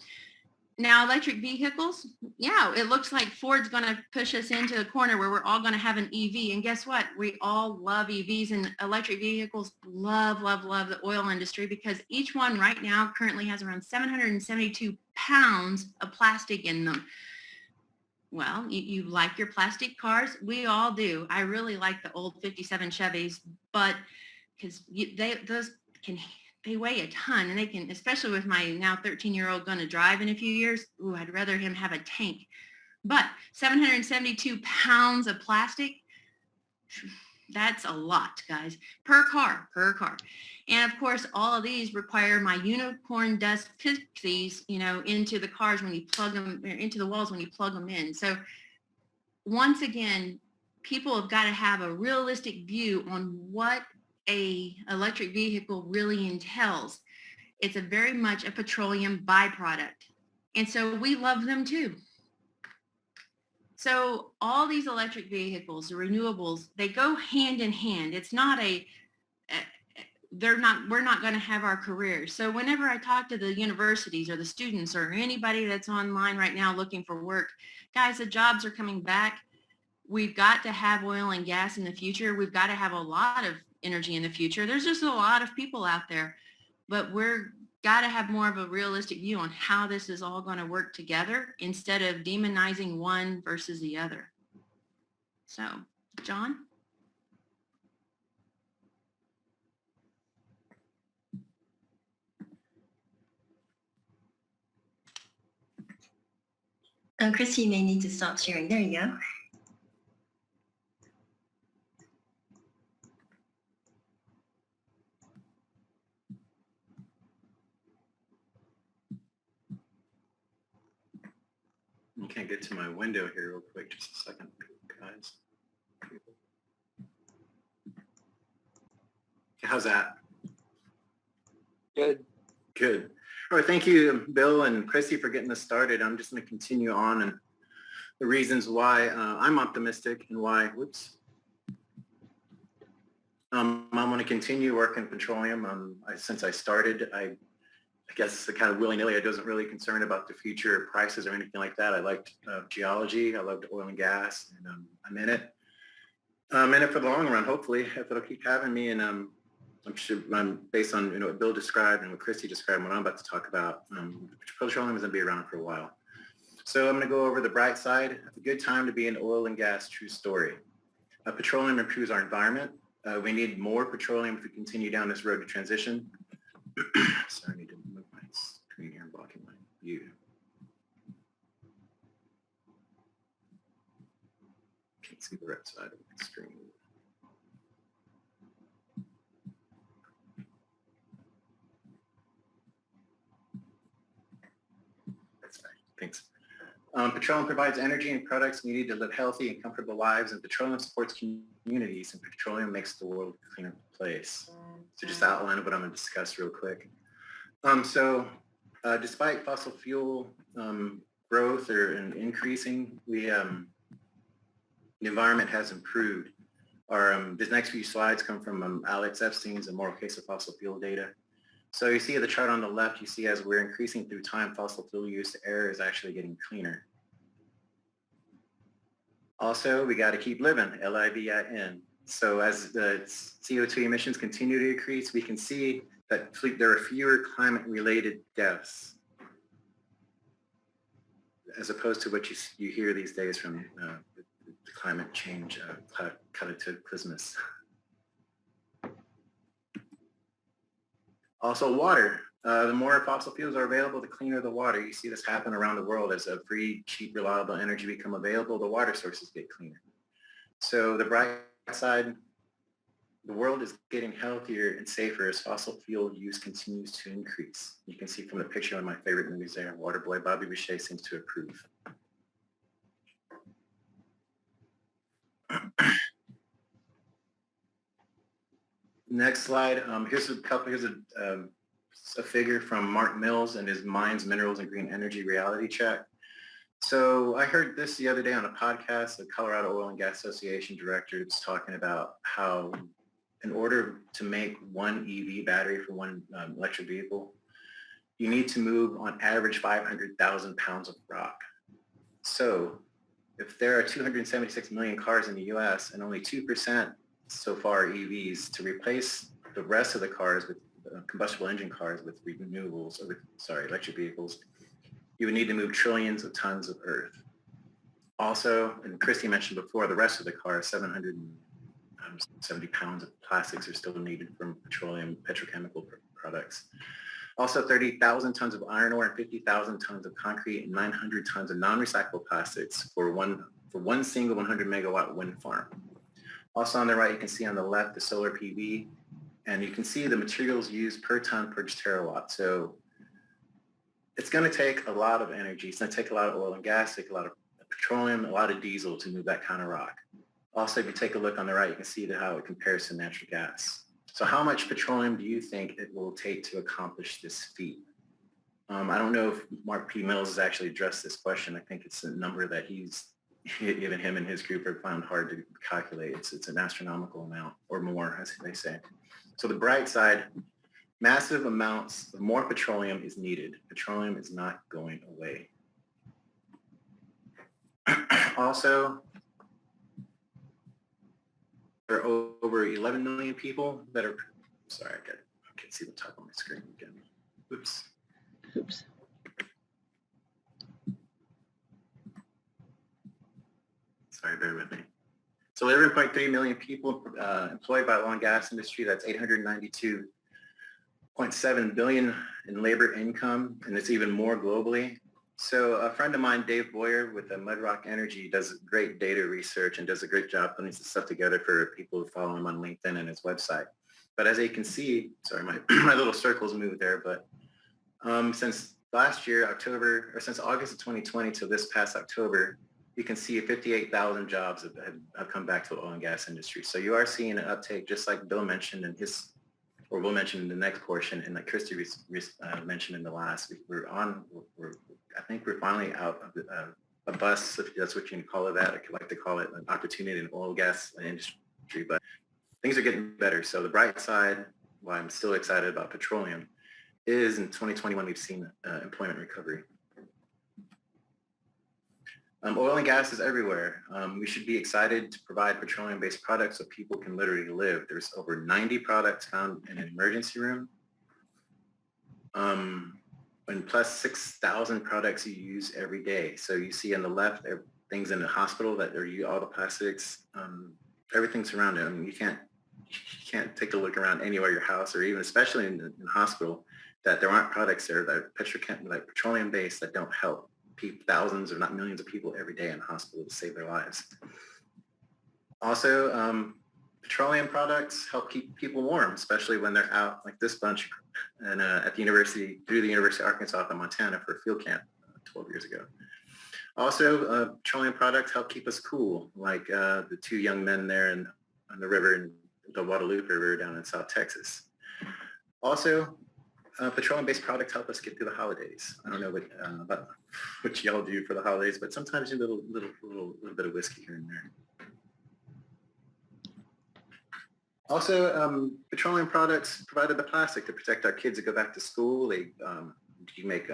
Now, electric vehicles, yeah, it looks like Ford's going to push us into a corner where we're all going to have an EV. And guess what? We all love EVs, and electric vehicles love the oil industry because each one right now currently has around 772 pounds of plastic in them. Well, you like your plastic cars? We all do. I really like the old 57 Chevys, but because they weigh a ton, and they can, especially with my now 13-year-old going to drive in a few years, I'd rather him have a tank. But 772 pounds of plastic, that's a lot, guys, per car. And of course, all of these require my unicorn dust pixies, into the cars when you plug them, into the walls when you plug them in. So once again, people have got to have a realistic view on what a electric vehicle really entails. It's very much a petroleum byproduct. And so we love them too. So all these electric vehicles, the renewables, they go hand in hand. It's not we're not going to have our careers. So whenever I talk to the universities or the students or anybody that's online right now looking for work, guys, the jobs are coming back. We've got to have oil and gas in the future. We've got to have a lot of energy in the future. There's just a lot of people out there, but we're got to have more of a realistic view on how this is all going to work together instead of demonizing one versus the other. So, John? Christie, you may need to stop sharing. There you go. I can't get to my window here real quick. Just a second, guys. How's that? Good. Good. All right. Thank you, Bill and Christy, for getting us started. I'm just going to continue on and the reasons why I'm optimistic and why, I'm going to continue working petroleum. Since I started, I guess kind of willy-nilly, I wasn't really concerned about the future prices or anything like that. I liked geology. I loved oil and gas, and I'm in it. I'm in it for the long run, hopefully, if it'll keep having me. And I'm sure, based on what Bill described and what Christy described, what I'm about to talk about, petroleum is going to be around for a while. So I'm going to go over the bright side. A good time to be in oil and gas, true story. Petroleum improves our environment. We need more petroleum if we continue down this road to transition. Sorry, I need to move my screen here and blocking my view. Can't see the right side of the screen. That's right. Thanks. Petroleum provides energy and products needed to live healthy and comfortable lives, and petroleum supports communities, and petroleum makes the world a cleaner place. So just outline what I'm going to discuss real quick. Despite fossil fuel growth and increasing, the environment has improved. This next few slides come from Alex Epstein's A Moral Case of Fossil Fuel Data. So you see the chart on the left, you see as we're increasing through time, fossil fuel use, air is actually getting cleaner. Also, we got to keep living, LIVIN. So as the CO2 emissions continue to increase, we can see that there are fewer climate-related deaths as opposed to what you hear these days from the climate change cataclysmus. Also, water. The more fossil fuels are available, the cleaner the water. You see this happen around the world as a free, cheap, reliable energy become available, the water sources get cleaner. So the bright side, the world is getting healthier and safer as fossil fuel use continues to increase. You can see from the picture of my favorite movies there, Waterboy, Bobby Boucher seems to approve. Next slide. Here's a figure from Mark Mills and his Mines, Minerals, and Green Energy reality check. So I heard this the other day on a podcast. The Colorado Oil and Gas Association director was talking about how in order to make one EV battery for one electric vehicle, you need to move on average 500,000 pounds of rock. So if there are 276 million cars in the US and only 2% so far are EVs, to replace the rest of the cars with combustible engine cars with renewables, electric vehicles, you would need to move trillions of tons of earth. Also, and Christy mentioned before, the rest of the car, 770 pounds of plastics are still needed from petrochemical products. Also, 30,000 tons of iron ore and 50,000 tons of concrete and 900 tons of non-recyclable plastics for one single 100 megawatt wind farm. Also on the right, you can see on the left the solar PV, and you can see the materials used per ton per terawatt. So it's going to take a lot of energy. It's going to take a lot of oil and gas, take a lot of petroleum, a lot of diesel to move that kind of rock. Also, if you take a look on the right, you can see how it compares to natural gas. So how much petroleum do you think it will take to accomplish this feat? I don't know if Mark P. Mills has actually addressed this question. I think it's a number that even him and his group have found hard to calculate. It's an astronomical amount or more, as they say. So the bright side, massive amounts of more petroleum is needed. Petroleum is not going away. Also, there are over 11 million people that are, sorry, I can't see the top of my screen again. Oops. Sorry, bear with me. So 11.3 million people employed by the oil and gas industry. That's 892.7 billion in labor income, and it's even more globally. So a friend of mine, Dave Boyer with Mudrock Energy, does great data research and does a great job putting some stuff together for people who follow him on LinkedIn and his website. But as you can see, sorry, my little circles moved there, but since last year, October, or since August of 2020 to this past October, you can see 58,000 jobs have come back to the oil and gas industry. So you are seeing an uptake, just like Bill mentioned in his, or we'll mention in the next portion, and like Christie mentioned in the last. I think we're finally out of a bus, if that's what you can call it. That I could like to call it an opportunity in the oil and gas industry, but things are getting better. So the bright side, why I'm still excited about petroleum, is in 2021 we've seen employment recovery. Oil and gas is everywhere. We should be excited to provide petroleum-based products so people can literally live. There's over 90 products found in an emergency room, and plus 6,000 products you use every day. So you see on the left, things in the hospital that are all the plastics, everything's around it. I mean, you can't take a look around anywhere, your house, or even especially in the hospital, that there aren't products there that are petroleum-based that don't help thousands, or not millions of people every day in the hospital to save their lives. Also, petroleum products help keep people warm, especially when they're out like this bunch and at the university, through the University of Arkansas up in Montana for a field camp 12 years ago. Also, petroleum products help keep us cool, like the two young men there on the river, in the Guadalupe River down in South Texas. Also, petroleum-based products help us get through the holidays. I don't know about what y'all do for the holidays, but sometimes you need a little bit of whiskey here and there. Also, petroleum products provided the plastic to protect our kids to go back to school. You make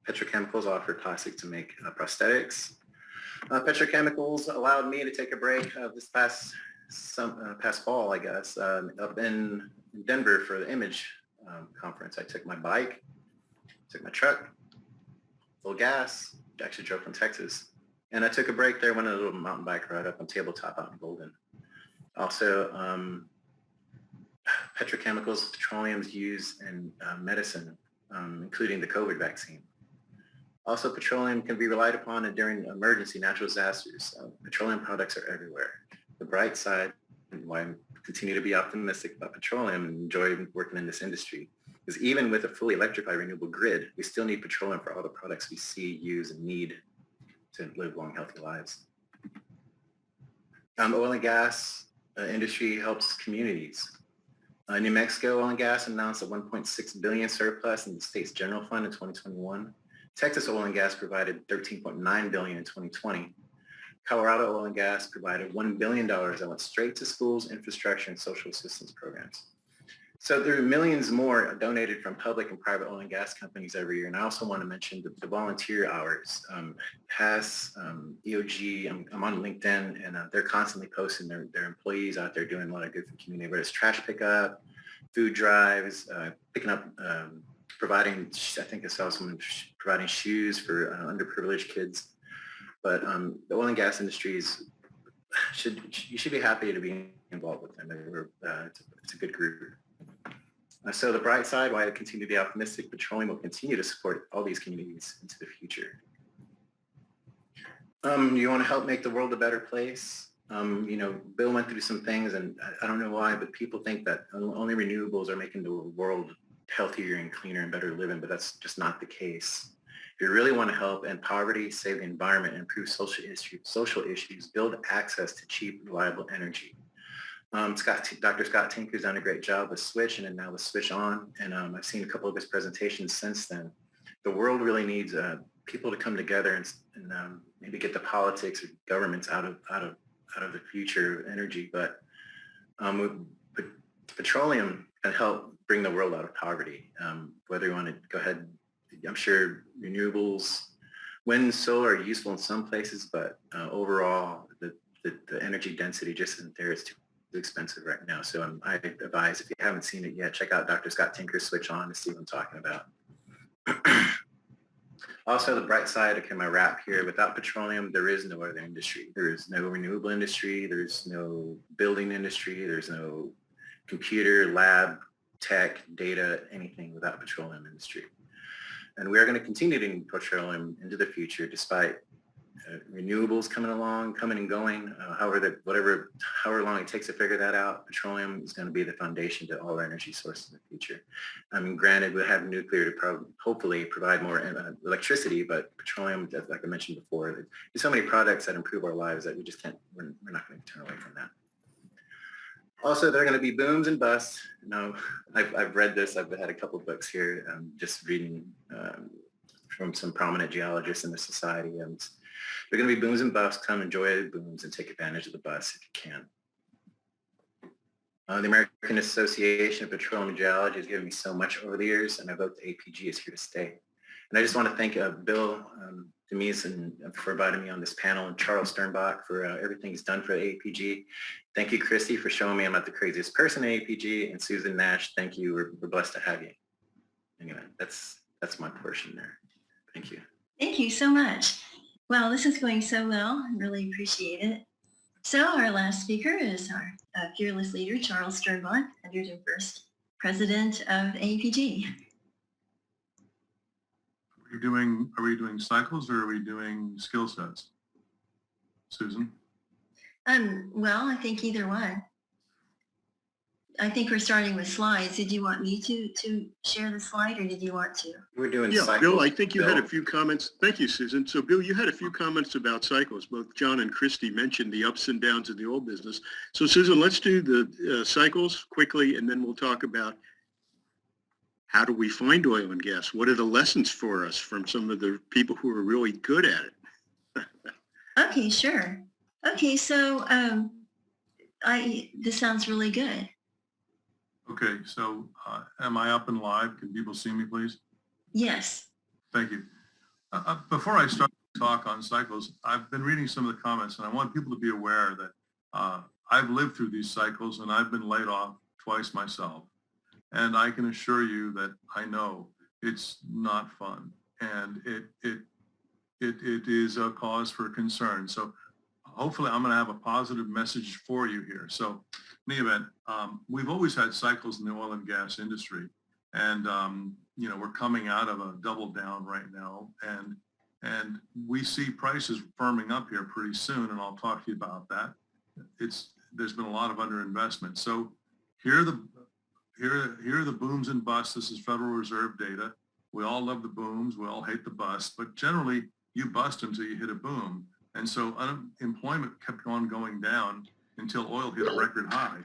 petrochemicals offer plastic to make prosthetics. Petrochemicals allowed me to take a break this past fall, I guess, up in Denver for the Image conference. I took my bike, took my truck, full gas, actually drove from Texas. And I took a break there, went on a little mountain bike ride up on Tabletop out in Golden. Also, petrochemicals, petroleum's used in medicine, including the COVID vaccine. Also, petroleum can be relied upon during emergency natural disasters. Petroleum products are everywhere. The bright side, and why I continue to be optimistic about petroleum and enjoy working in this industry, is even with a fully electrified renewable grid, we still need petroleum for all the products we see, use, and need to live long, healthy lives. Oil and gas industry helps communities. New Mexico Oil and Gas announced a $1.6 billion surplus in the state's general fund in 2021. Texas Oil and Gas provided $13.9 billion in 2020. Colorado Oil and Gas provided $1 billion that went straight to schools, infrastructure, and social assistance programs. So there are millions more donated from public and private oil and gas companies every year. And I also want to mention the volunteer hours. PASS, EOG, I'm on LinkedIn, and they're constantly posting their employees out there doing a lot of good for the community, whether it's trash pickup, food drives, picking up, providing, I think I saw someone providing shoes for underprivileged kids. But the oil and gas industries, you should be happy to be involved with them. It's a good group. So the bright side, why I continue to be optimistic, petroleum will continue to support all these communities into the future. You want to help make the world a better place? Bill went through some things, and I don't know why, but people think that only renewables are making the world healthier and cleaner and better living, but that's just not the case. If you really want to help end poverty, save the environment, and improve social issues, build access to cheap, reliable energy. Dr. Scott Tinker's done a great job with Switch and now with Switch On, and I've seen a couple of his presentations since then. The world really needs people to come together and maybe get the politics or governments out of the future of energy, but petroleum can help bring the world out of poverty. Whether you want to go ahead, I'm sure renewables, wind and solar are useful in some places, but overall, the energy density just isn't there. It's too expensive right now. So I advise, if you haven't seen it yet, check out Dr. Scott Tinker's Switch On to see what I'm talking about. Also, the bright side, okay, my wrap here, without petroleum, there is no other industry. There is no renewable industry. There's no building industry. There's no computer, lab, tech, data, anything without petroleum industry. And we are going to continue to need petroleum into the future despite renewables coming and going. However long it takes to figure that out, petroleum is going to be the foundation to all our energy sources in the future. I mean, granted, we'll have nuclear to hopefully provide more electricity, but petroleum, like I mentioned before, there's so many products that improve our lives that we just can't, we're not going to turn away from that. Also, there are going to be booms and busts. Now, I've read this. I've had a couple of books here, just reading from some prominent geologists in the society. And there are going to be booms and busts. Come enjoy the booms and take advantage of the busts if you can. The American Association of Petroleum Geology has given me so much over the years, and I vote the APG is here to stay. And I just want to thank Bill Demise for inviting me on this panel, and Charles Sternbach for everything he's done for the APG. Thank you, Christie, for showing me I'm not the craziest person at APG, and Susan Nash, thank you. We're blessed to have you. Anyway, that's my portion there. Thank you. Thank you so much. Well, this is going so well. I really appreciate it. So our last speaker is our fearless leader, Charles Sternbach, 101st President of APG. Are we doing cycles or are we doing skill sets? Susan? Well, I think either one. I think we're starting with slides. Did you want me to share the slide, or did you want to? We're doing Yeah, cycles. Bill, I think you had Bill. a few comments. Thank you, Susan. So Bill, you had a few comments about cycles. Both John and Christy mentioned the ups and downs of the oil business. So Susan, let's do the cycles quickly, and then we'll talk about how do we find oil and gas? What are the lessons for us from some of the people who are really good at it? Okay, sure. Okay, so this sounds really good. Okay, so am I up and live? Can people see me, please? Yes. Thank you. Before I start to talk on cycles, I've been reading some of the comments, and I want people to be aware that I've lived through these cycles, and I've been laid off twice myself. And I can assure you that I know it's not fun, and it is a cause for concern. So hopefully I'm going to have a positive message for you here. So in the event, we've always had cycles in the oil and gas industry, and we're coming out of a double down right now, and we see prices firming up here pretty soon, and I'll talk to you about that. There's been a lot of underinvestment. So here are the booms and busts. This is Federal Reserve data. We all love the booms. We all hate the busts, but generally you bust until you hit a boom. And so unemployment kept on going down until oil hit a record high,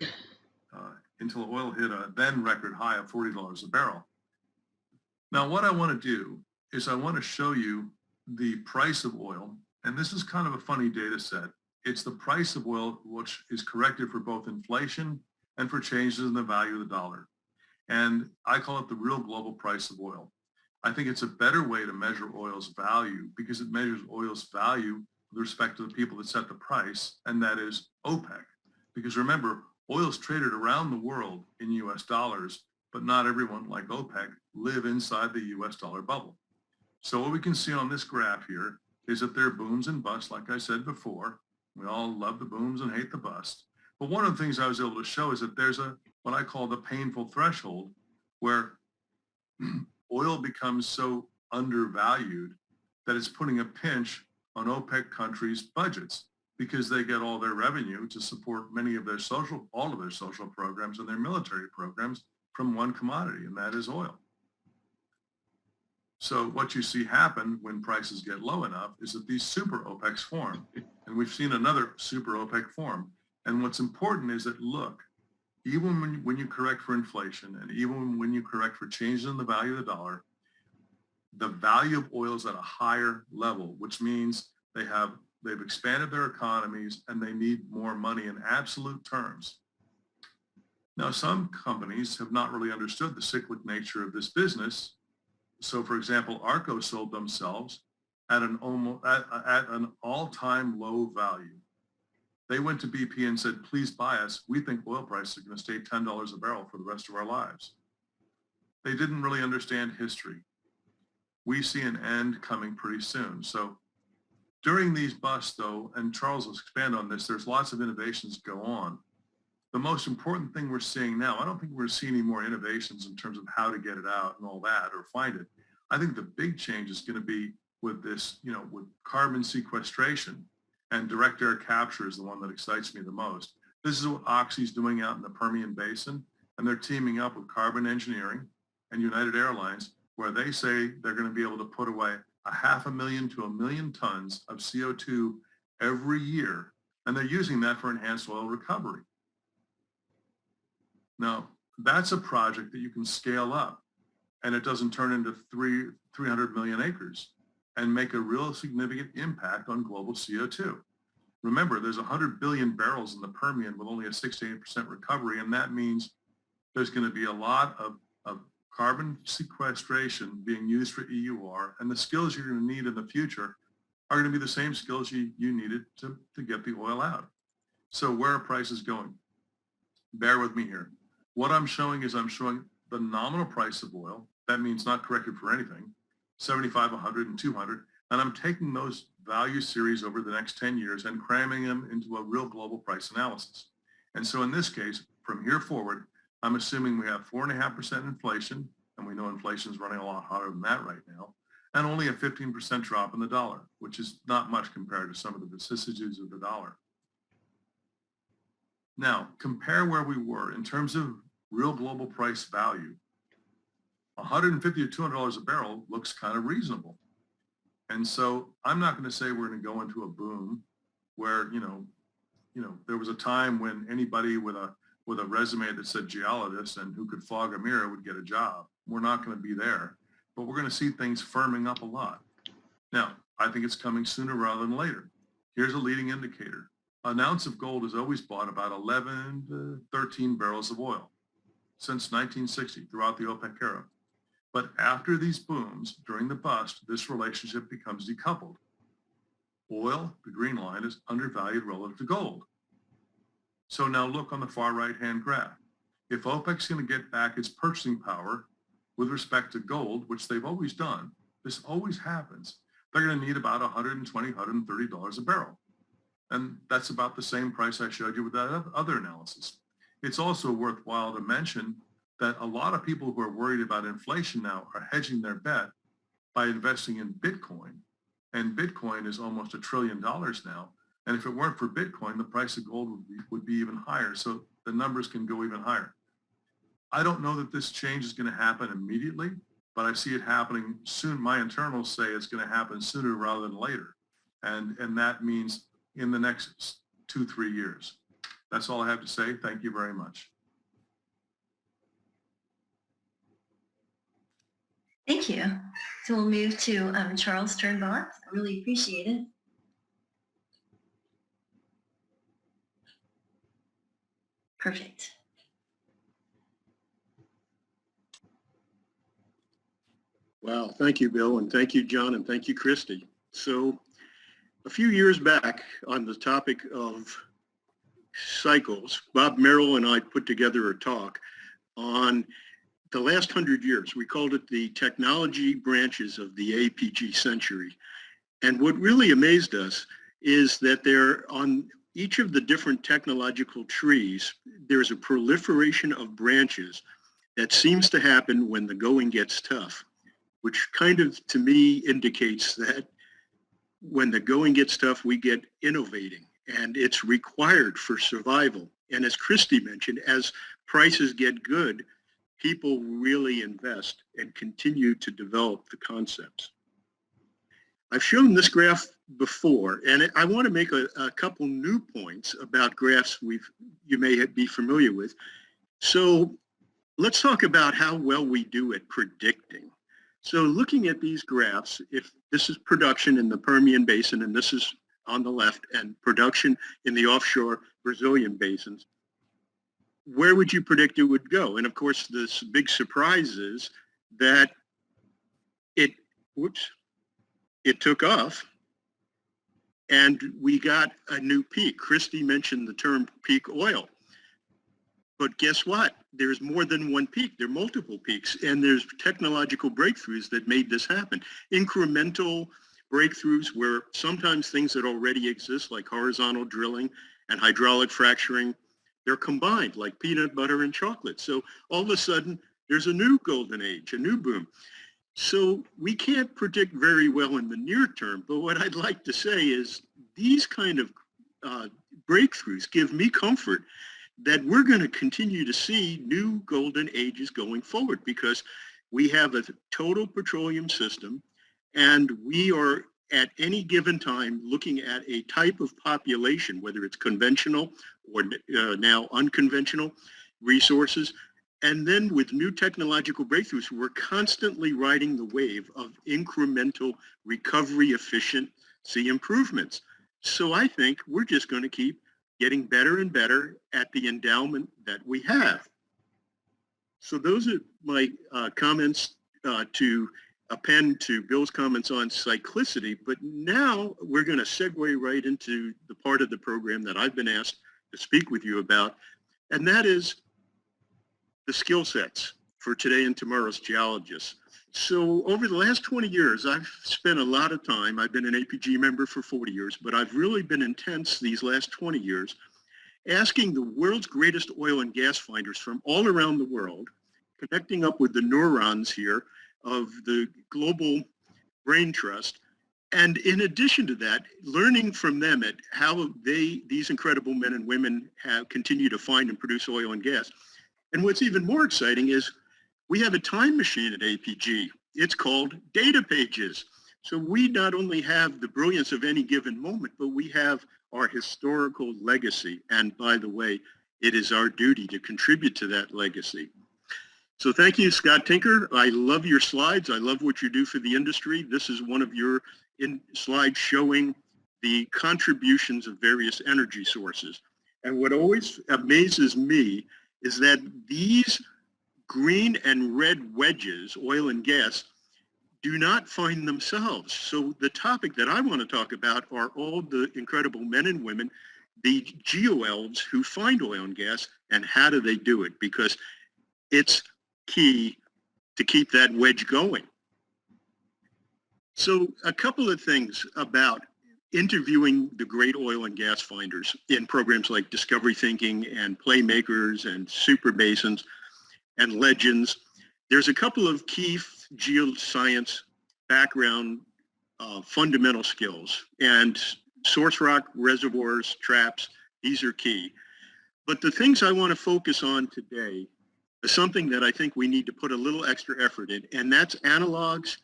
until oil hit a then record high of $40 a barrel. Now, what I want to do is I want to show you the price of oil. And this is kind of a funny data set. It's the price of oil, which is corrected for both inflation and for changes in the value of the dollar. And I call it the real global price of oil. I think it's a better way to measure oil's value because it measures oil's value with respect to the people that set the price, and that is OPEC. Because remember, oil's traded around the world in US dollars, but not everyone like OPEC live inside the US dollar bubble. So what we can see on this graph here is that there are booms and busts, like I said before. We all love the booms and hate the bust. But one of the things I was able to show is that there's what I call the painful threshold where oil becomes so undervalued that it's putting a pinch on OPEC countries' budgets because they get all their revenue to support all of their social programs and their military programs from one commodity, and that is oil. So what you see happen when prices get low enough is that these super OPECs form, and we've seen another super OPEC form. And what's important is that, look, even when you correct for inflation and even when you correct for changes in the value of the dollar, the value of oil is at a higher level, which means they've expanded their economies and they need more money in absolute terms. Now, some companies have not really understood the cyclic nature of this business. So, for example, Arco sold themselves at an all-time low value. They went to BP and said, please buy us. We think oil prices are going to stay $10 a barrel for the rest of our lives. They didn't really understand history. We see an end coming pretty soon. So during these busts, though, and Charles will expand on this, there's lots of innovations go on. The most important thing we're seeing now, I don't think we're seeing any more innovations in terms of how to get it out and all that or find it. I think the big change is going to be with this, with carbon sequestration, and direct air capture is the one that excites me the most. This is what Oxy's doing out in the Permian Basin, and they're teaming up with Carbon Engineering and United Airlines, where they say they're going to be able to put away 500,000 to 1 million tons of CO2 every year, and they're using that for enhanced oil recovery. Now, that's a project that you can scale up, and it doesn't turn into 300 million acres and make a real significant impact on global CO2. Remember, there's 100 billion barrels in the Permian with only a 6 to 8% recovery, and that means there's going to be a lot of carbon sequestration being used for EUR, and the skills you're going to need in the future are going to be the same skills you needed to get the oil out. So where are prices going? Bear with me here. What I'm showing is I'm showing the nominal price of oil. That means not corrected for anything, 75, 100, and 200. And I'm taking those value series over the next 10 years and cramming them into a real global price analysis. And so in this case, from here forward, I'm assuming we have 4.5% inflation, and we know inflation is running a lot hotter than that right now, and only a 15% drop in the dollar, which is not much compared to some of the vicissitudes of the dollar. Now, compare where we were in terms of real global price value. $150 to $200 a barrel looks kind of reasonable. And so I'm not going to say we're going to go into a boom where, there was a time when anybody with a resume that said geologist and who could fog a mirror would get a job. We're not going to be there, but we're going to see things firming up a lot. Now, I think it's coming sooner rather than later. Here's a leading indicator. An ounce of gold has always bought about 11 to 13 barrels of oil since 1960 throughout the OPEC era. But after these booms, during the bust, this relationship becomes decoupled. Oil, the green line, is undervalued relative to gold. So now look on the far right-hand graph. If OPEC's going to get back its purchasing power with respect to gold, which they've always done, this always happens, they're going to need about $120, $130 a barrel. And that's about the same price I showed you with that other analysis. It's also worthwhile to mention that a lot of people who are worried about inflation now are hedging their bet by investing in Bitcoin. And Bitcoin is almost $1 trillion now. And if it weren't for Bitcoin, the price of gold would be even higher. So the numbers can go even higher. I don't know that this change is going to happen immediately, but I see it happening soon. My internals say it's going to happen sooner rather than later. And that means in the next 2-3 years. That's all I have to say. Thank you very much. Thank you. So we'll move to Charles Turnbach. I really appreciate it. Perfect. Wow, thank you, Bill, and thank you, John, and thank you, Christie. So a few years back on the topic of cycles, Bob Merrill and I put together a talk on the last 100 years. We called it the technology branches of the APG century. And what really amazed us is that there, on each of the different technological trees, there's a proliferation of branches that seems to happen when the going gets tough, which kind of, to me, indicates that when the going gets tough, we get innovating, and it's required for survival. And as Christie mentioned, as prices get good, people really invest and continue to develop the concepts. I've shown this graph before, and I want to make a couple new points about graphs you may be familiar with. So let's talk about how well we do at predicting. So looking at these graphs, if this is production in the Permian Basin, and this is on the left, and production in the offshore Brazilian basins, where would you predict it would go? And of course, this big surprise is that it took off, and we got a new peak. Christie mentioned the term peak oil. But guess what? There's more than one peak. There are multiple peaks, and there's technological breakthroughs that made this happen. Incremental breakthroughs where sometimes things that already exist, like horizontal drilling and hydraulic fracturing, they're combined, like peanut butter and chocolate. So all of a sudden, there's a new golden age, a new boom. So we can't predict very well in the near term, but what I'd like to say is these kind of breakthroughs give me comfort that we're going to continue to see new golden ages going forward because we have a total petroleum system and we are at any given time looking at a type of population, whether it's conventional or now unconventional resources. And then with new technological breakthroughs, we're constantly riding the wave of incremental recovery efficiency improvements. So I think we're just going to keep getting better and better at the endowment that we have. So those are my comments to append to Bill's comments on cyclicity. But now we're going to segue right into the part of the program that I've been asked to speak with you about, and that is the skill sets for today and tomorrow's geologists. So over the last 20 years, I've spent a lot of time. I've been an APG member for 40 years, but I've really been intense these last 20 years asking the world's greatest oil and gas finders from all around the world, connecting up with the neurons here of the global brain trust. And in addition to that, learning from them at how these incredible men and women have continued to find and produce oil and gas. And what's even more exciting is we have a time machine at APG. It's called data pages. So we not only have the brilliance of any given moment, but we have our historical legacy. And by the way, it is our duty to contribute to that legacy. So thank you, Scott Tinker. I love your slides. I love what you do for the industry. This is one of your slides showing the contributions of various energy sources. And what always amazes me is that these green and red wedges, oil and gas, do not find themselves. So the topic that I want to talk about are all the incredible men and women, the geo-elves who find oil and gas, and how do they do it? Because it's key to keep that wedge going. So a couple of things about interviewing the great oil and gas finders in programs like Discovery Thinking and Playmakers and Super Basins and Legends. There's a couple of key geoscience background fundamental skills, and source rock, reservoirs, traps, these are key. But the things I want to focus on today is something that I think we need to put a little extra effort in, and that's analogs,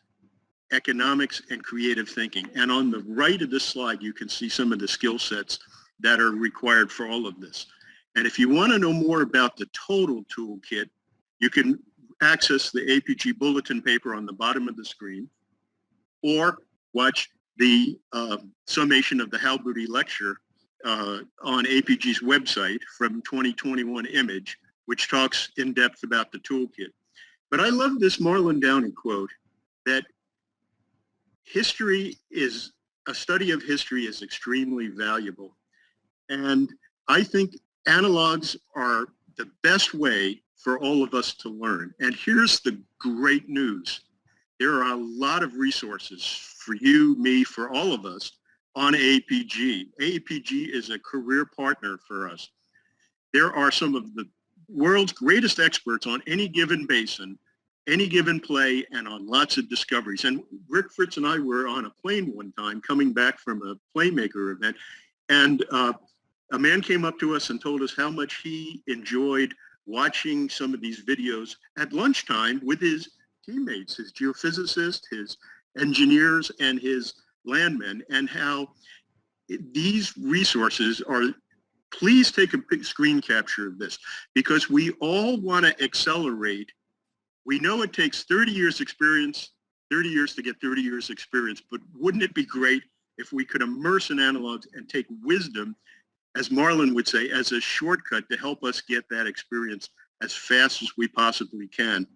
economics, and creative thinking. And on the right of this slide, you can see some of the skill sets that are required for all of this. And if you want to know more about the total toolkit, you can access the APG bulletin paper on the bottom of the screen, or watch the summation of the Hal Booty lecture on APG's website from 2021 Image, which talks in depth about the toolkit. But I love this Marlon Downey quote that a study of history is extremely valuable. And I think analogs are the best way for all of us to learn. And here's the great news. There are a lot of resources for you, me, for all of us on APG. APG is a career partner for us. There are some of the world's greatest experts on any given basin, any given play, and on lots of discoveries. And Rick Fritz and I were on a plane one time coming back from a Playmaker event, and a man came up to us and told us how much he enjoyed watching some of these videos at lunchtime with his teammates, his geophysicists, his engineers, and his landmen, and how these resources are, please take a big screen capture of this, because we all want to accelerate. We know it takes 30 years experience, 30 years to get 30 years experience, but wouldn't it be great if we could immerse in analogs and take wisdom, as Marlon would say, as a shortcut to help us get that experience as fast as we possibly can.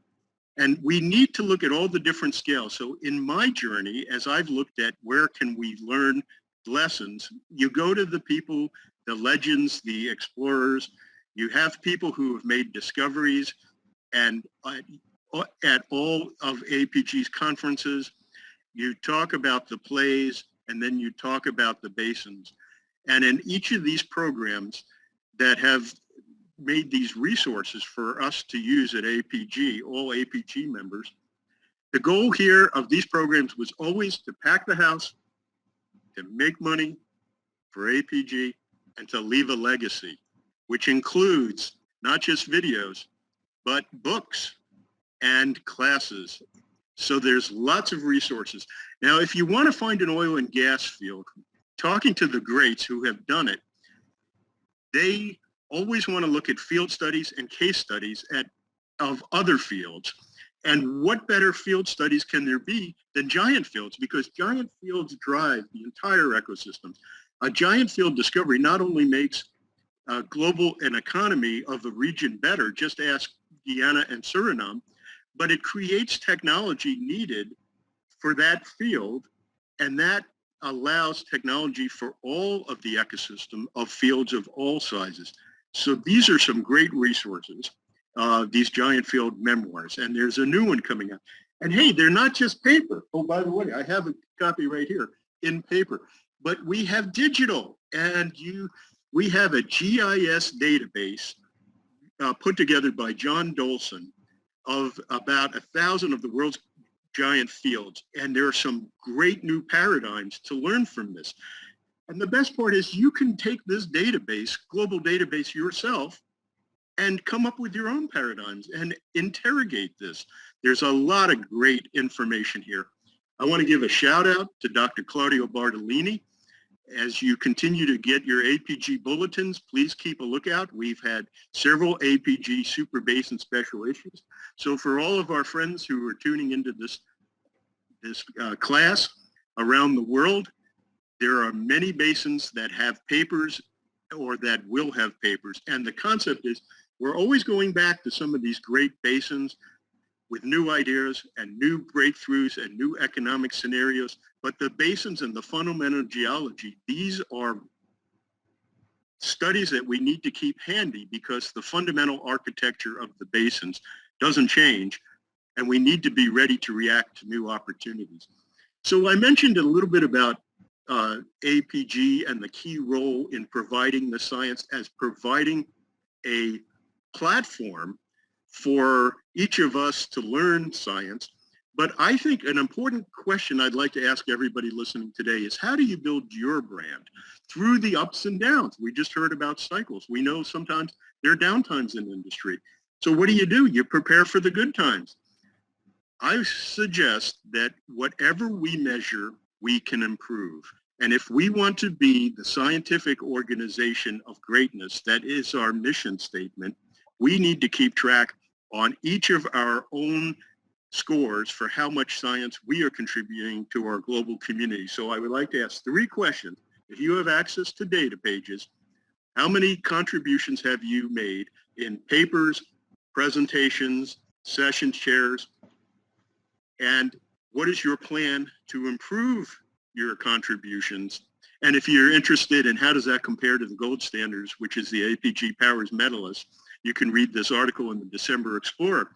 And we need to look at all the different scales. So in my journey, as I've looked at where can we learn lessons, you go to the people, the legends, the explorers, you have people who have made discoveries, and at all of APG's conferences, you talk about the plays, and then you talk about the basins. And in each of these programs that have made these resources for us to use at APG, all APG members, The goal here of these programs was always to pack the house, to make money for APG, and to leave a legacy, which includes not just videos, but books and classes. So there's lots of resources. Now, if you want to find an oil and gas field, talking to the greats who have done it, they always want to look at field studies and case studies of other fields. And what better field studies can there be than giant fields? Because giant fields drive the entire ecosystem. A giant field discovery not only makes an economy of a region better, just ask Guyana and Suriname, but it creates technology needed for that field, and that allows technology for all of the ecosystem of fields of all sizes. So these are some great resources, these giant field memoirs, and there's a new one coming out. And hey, they're not just paper. Oh, by the way, I have a copy right here in paper, but we have digital, and we have a GIS database put together by John Dolson of about 1,000 of the world's giant fields. And there are some great new paradigms to learn from this. And the best part is you can take this database, global database yourself, and come up with your own paradigms and interrogate this. There's a lot of great information here. I want to give a shout out to Dr. Claudio Bartolini. As you continue to get your APG bulletins, please keep a lookout. We've had several APG super basin special issues. So for all of our friends who are tuning into this class around the world, there are many basins that have papers or that will have papers. And the concept is we're always going back to some of these great basins with new ideas and new breakthroughs and new economic scenarios. But the basins and the fundamental geology, these are studies that we need to keep handy because the fundamental architecture of the basins doesn't change, and we need to be ready to react to new opportunities. So I mentioned a little bit about APG and the key role in providing the science as providing a platform for each of us to learn science. But I think an important question I'd like to ask everybody listening today is, how do you build your brand through the ups and downs? We just heard about cycles. We know sometimes there are downtimes in industry. So what do? You prepare for the good times. I suggest that whatever we measure, we can improve. And if we want to be the scientific organization of greatness, that is our mission statement, we need to keep track on each of our own scores for how much science we are contributing to our global community. So I would like to ask 3 questions. If you have access to data pages, how many contributions have you made in papers, presentations, session chairs, and what is your plan to improve your contributions? And if you're interested in how does that compare to the gold standards, which is the APG Powers Medalist, you can read this article in the December Explorer.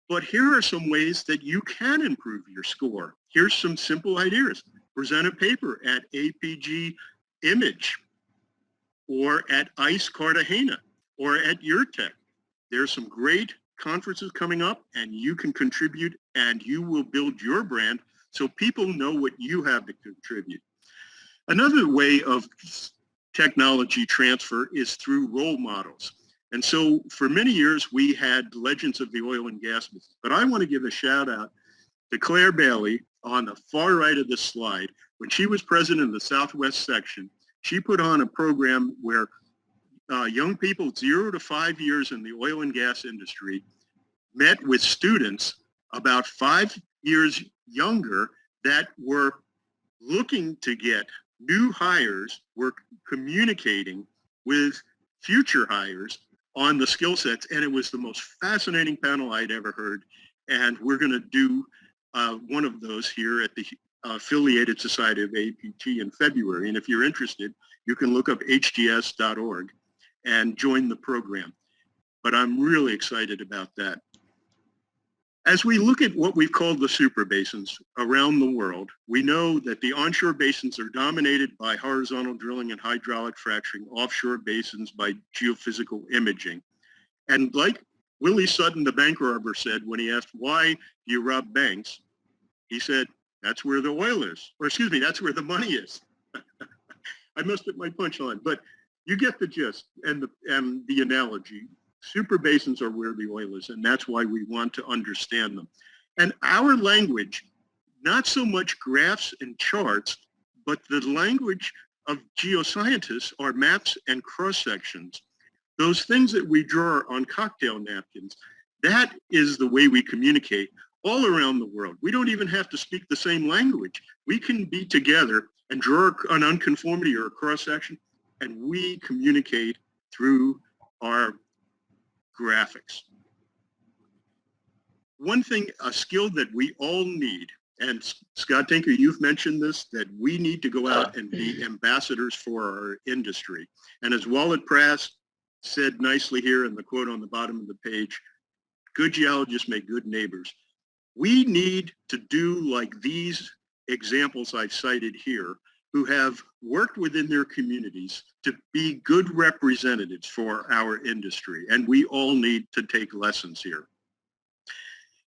But here are some ways that you can improve your score. Here's some simple ideas. Present a paper at APG Image or at ICE Cartagena or at UrTech. There's some great conferences coming up, and you can contribute, and you will build your brand so people know what you have to contribute. Another way of technology transfer is through role models. And so for many years, we had legends of the oil and gas business. But I want to give a shout out to Claire Bailey on the far right of this slide. When she was president of the Southwest section, she put on a program where young people 0 to 5 years in the oil and gas industry met with students about 5 years younger that were looking to get new hires, were communicating with future hires on the skill sets. And it was the most fascinating panel I'd ever heard. And we're going to do one of those here at the Affiliated Society of APT in February. And if you're interested, you can look up hgs.org and join the program. But I'm really excited about that. As we look at what we've called the super basins around the world, we know that the onshore basins are dominated by horizontal drilling and hydraulic fracturing, offshore basins by geophysical imaging. And like Willie Sutton, the bank robber, said when he asked, why do you rob banks? He said, that's where the oil is. Or excuse me, that's where the money is. I messed up my punchline, but you get the gist and the analogy. Super basins are where the oil is, and that's why we want to understand them. And our language, not so much graphs and charts, but the language of geoscientists are maps and cross-sections. Those things that we draw on cocktail napkins, that is the way we communicate all around the world. We don't even have to speak the same language. We can be together and draw an unconformity or a cross-section, and we communicate through our graphics. One thing, a skill that we all need, and Scott Tinker, you've mentioned this, that we need to go out and be ambassadors for our industry. And as Wallet Prass said nicely here in the quote on the bottom of the page, good geologists make good neighbors. We need to do like these examples I've cited here, who have worked within their communities to be good representatives for our industry. And we all need to take lessons here.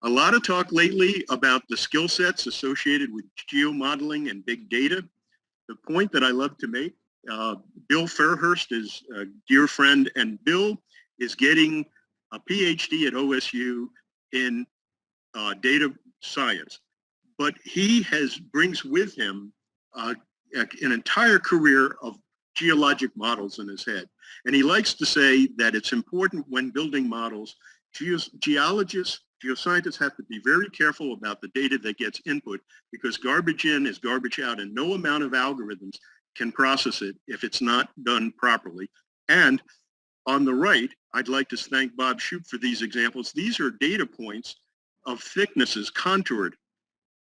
A lot of talk lately about the skill sets associated with geomodeling and big data. The point that I love to make, Bill Fairhurst is a dear friend, and Bill is getting a PhD at OSU in data science. But he brings with him an entire career of geologic models in his head. And he likes to say that it's important when building models, geologists, geoscientists have to be very careful about the data that gets input, because garbage in is garbage out, and no amount of algorithms can process it if it's not done properly. And on the right, I'd like to thank Bob Shoup for these examples. These are data points of thicknesses contoured.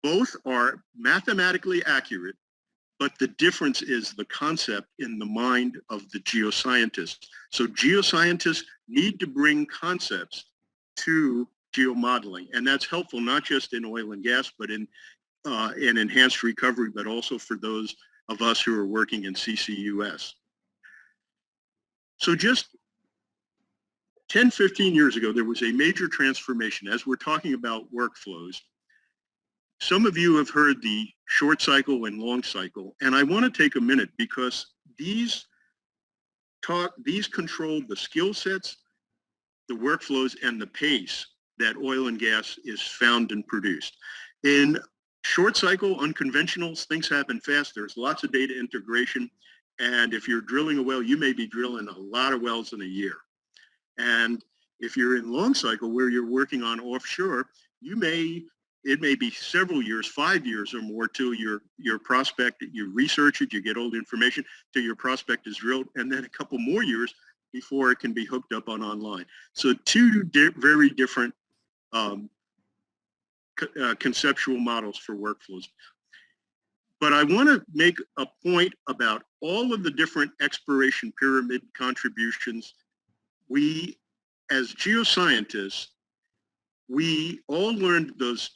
Both are mathematically accurate, but the difference is the concept in the mind of the geoscientist. So geoscientists need to bring concepts to geomodeling, and that's helpful not just in oil and gas, but in enhanced recovery, but also for those of us who are working in CCUS. So just 10, 15 years ago, there was a major transformation as we're talking about workflows. Some of you have heard the short cycle and long cycle, and I want to take a minute because these control the skill sets, the workflows, and the pace that oil and gas is found and produced. In short cycle, unconventionals, things happen fast. There's lots of data integration. And if you're drilling a well, you may be drilling a lot of wells in a year. And if you're in long cycle where you're working on offshore, it may be several years, 5 years or more till your prospect, you research it, you get all the information till your prospect is drilled, and then a couple more years before it can be hooked up on online. So two very different conceptual models for workflows. But I want to make a point about all of the different exploration pyramid contributions. We, as geoscientists, we all learned those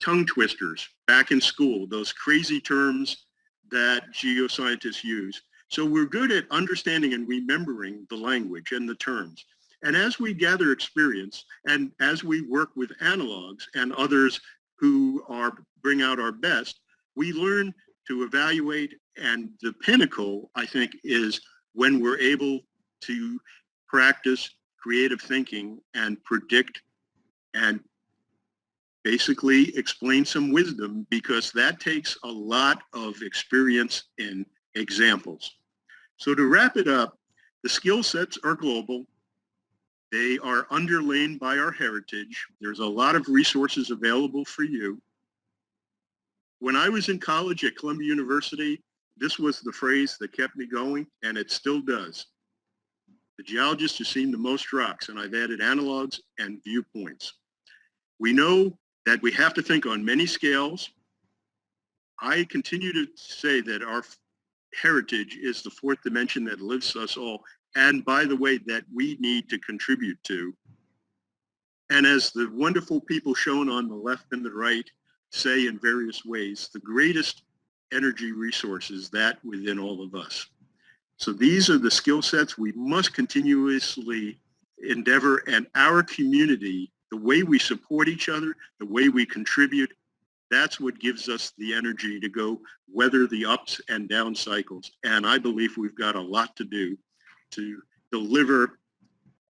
tongue twisters back in school, those crazy terms that geoscientists use. So we're good at understanding and remembering the language and the terms. And as we gather experience and as we work with analogs and others who bring out our best, we learn to evaluate, and the pinnacle, I think, is when we're able to practice creative thinking and predict and basically explain some wisdom, because that takes a lot of experience in examples. So to wrap it up, the skill sets are global. They are underlain by our heritage. There's a lot of resources available for you. When I was in college at Columbia University, this was the phrase that kept me going, and it still does. The geologist has seen the most rocks, and I've added analogs and viewpoints. We know that we have to think on many scales. I continue to say that our heritage is the fourth dimension that lifts us all, and by the way, that we need to contribute to. And as the wonderful people shown on the left and the right say in various ways, the greatest energy resource is that within all of us. So these are the skill sets we must continuously endeavor, and our community, the way we support each other, the way we contribute, that's what gives us the energy to go weather the ups and down cycles. And I believe we've got a lot to do to deliver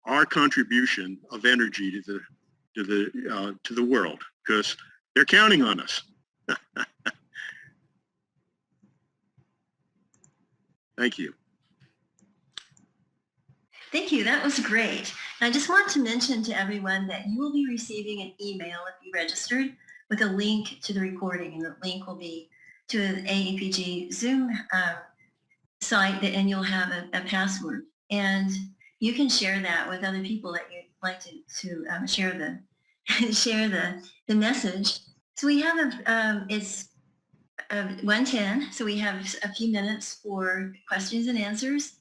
our contribution of energy to the world, because they're counting on us. Thank you. Thank you. That was great. And I just want to mention to everyone that you will be receiving an email if you registered with a link to the recording, and the link will be to an AAPG Zoom site, and you'll have a password. And you can share that with other people that you'd like to share the message. So we have it's 1:10, so we have a few minutes for questions and answers.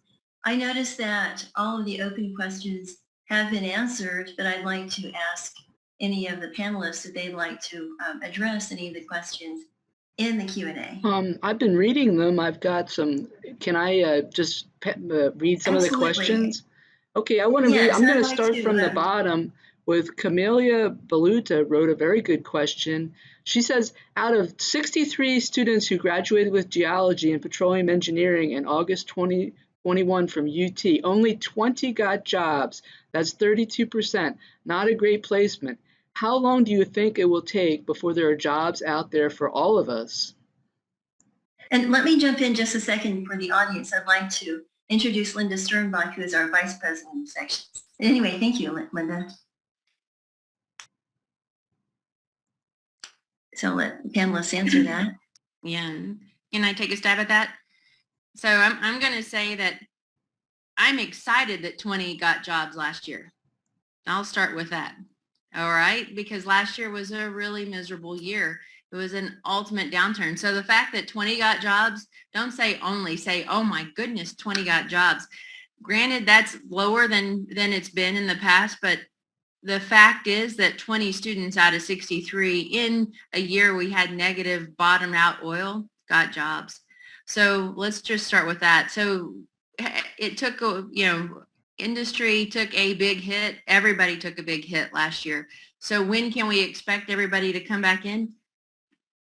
I noticed that all of the open questions have been answered, but I'd like to ask any of the panelists if they'd like to address any of the questions in the Q&A. I've been reading them. I've got some. Can I just read some of the questions? Okay, I want to read. Yes, I'm going I'd to like start to, from the bottom with Camelia Baluta wrote a very good question. She says, out of 63 students who graduated with geology and petroleum engineering in August 2021 from UT, only 20 got jobs. That's 32%. Not a great placement. How long do you think it will take before there are jobs out there for all of us? And let me jump in just a second for the audience. I'd like to introduce Linda Sternbach, who is our Vice President of Sections. Anyway, thank you, Linda. So I'll let the panelists answer that. Yeah. Can I take a stab at that? So I'm going to say that I'm excited that 20 got jobs last year. I'll start with that. All right. Because last year was a really miserable year. It was an ultimate downturn. So the fact that 20 got jobs, don't say only, say, oh my goodness, 20 got jobs. Granted, that's lower than it's been in the past, but the fact is that 20 students out of 63 in a year we had negative bottomed out oil got jobs. So let's just start with that. So it took, industry took a big hit. Everybody took a big hit last year. So when can we expect everybody to come back in?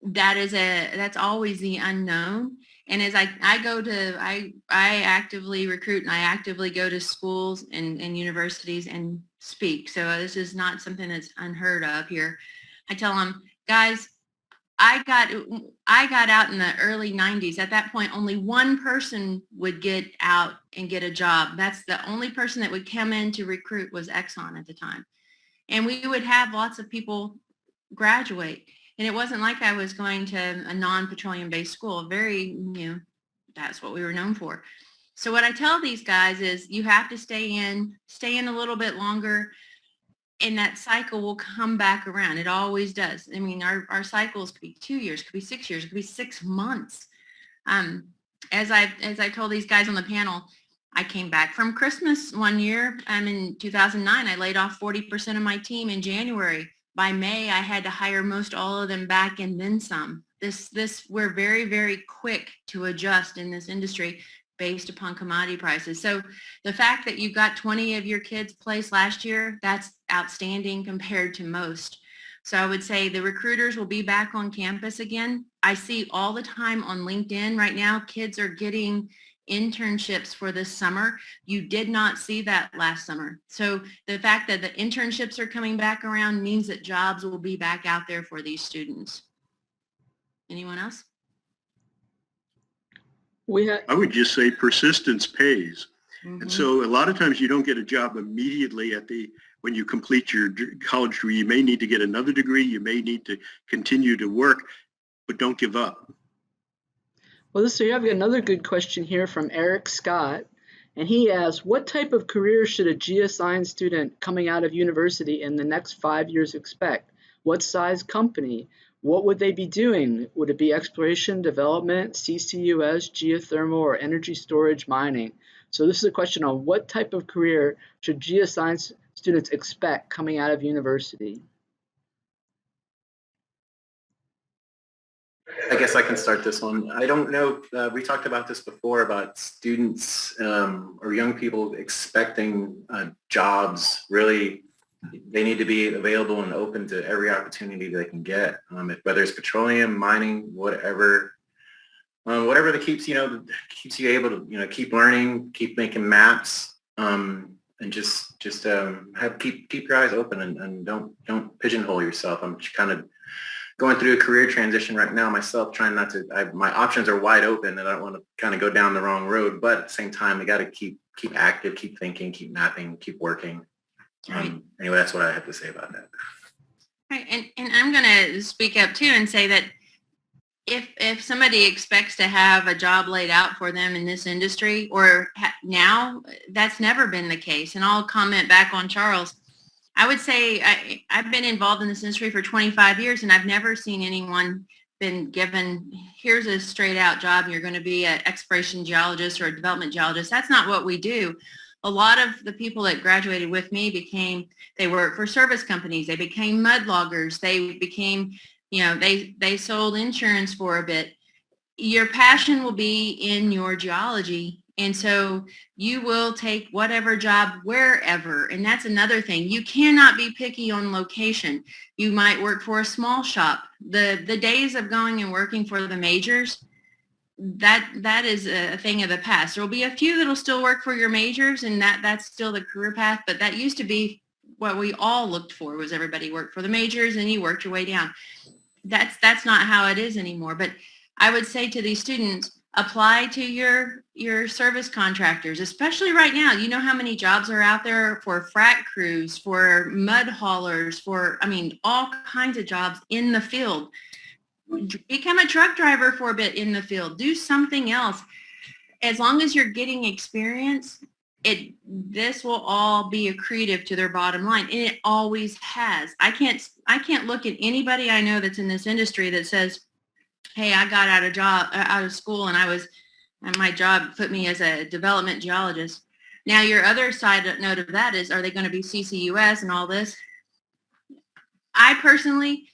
That's always the unknown. And as I actively recruit, and I actively go to schools and universities and speak. So this is not something that's unheard of here. I tell them, guys, I got out in the early 90s. At that point, only one person would get out and get a job. That's the only person that would come in to recruit was Exxon at the time. And we would have lots of people graduate. And it wasn't like I was going to a non-petroleum based school. That's what we were known for. So what I tell these guys is you have to stay in a little bit longer, and that cycle will come back around. It always does. I mean, our cycles could be 2 years, could be 6 years, could be 6 months. As I told these guys on the panel, I came back from Christmas one year. In 2009, I laid off 40% of my team in January. By May, I had to hire most all of them back and then some. We're very, very quick to adjust in this industry based upon commodity prices. So the fact that you got 20 of your kids placed last year, that's outstanding compared to most. So I would say the recruiters will be back on campus again. I see all the time on LinkedIn right now, kids are getting internships for this summer. You did not see that last summer. So the fact that the internships are coming back around means that jobs will be back out there for these students. Anyone else? I would just say persistence pays. Mm-hmm. And so a lot of times you don't get a job immediately when you complete your college degree. You may need to get another degree. You may need to continue to work, but don't give up. Well, so you have another good question here from Eric Scott. And he asks, what type of career should a geoscience student coming out of university in the next 5 years expect? What size company? What would they be doing? Would it be exploration, development, CCUS, geothermal, or energy storage mining? So this is a question on what type of career should geoscience students expect coming out of university? I guess I can start this one. I don't know, we talked about this before about students or young people expecting jobs. Really, they need to be available and open to every opportunity they can get, whether it's petroleum, mining, whatever. Whatever that keeps you able to keep learning, keep making maps, and just keep your eyes open and don't pigeonhole yourself. I'm kind of going through a career transition right now myself, trying not to. My options are wide open, and I don't want to kind of go down the wrong road. But at the same time, I got to keep active, keep thinking, keep mapping, keep working. Right. Anyway, that's what I have to say about that. Right. And I'm going to speak up too and say that if somebody expects to have a job laid out for them in this industry or now, that's never been the case. And I'll comment back on Charles. I would say I've been involved in this industry for 25 years, and I've never seen anyone been given, here's a straight out job, and you're going to be an exploration geologist or a development geologist. That's not what we do. A lot of the people that graduated with me they worked for service companies. They became mud loggers. They became, they sold insurance for a bit. Your passion will be in your geology. And so you will take whatever job wherever. And that's another thing. You cannot be picky on location. You might work for a small shop. The days of going and working for the majors, that is a thing of the past. There will be a few that'll still work for your majors, and that's still the career path. But that used to be what we all looked for, was everybody worked for the majors and you worked your way down. That's not how it is anymore. But I would say to these students, apply to your service contractors, especially right now. You know how many jobs are out there for frac crews, for mud haulers, all kinds of jobs in the field. Become a truck driver for a bit in the field. Do something else. As long as you're getting experience, this will all be accretive to their bottom line, and it always has. I can't look at anybody I know that's in this industry that says, hey, I got out of school and my job put me as a development geologist. Now, your other side note of that is, are they going to be CCUS and all this? I personally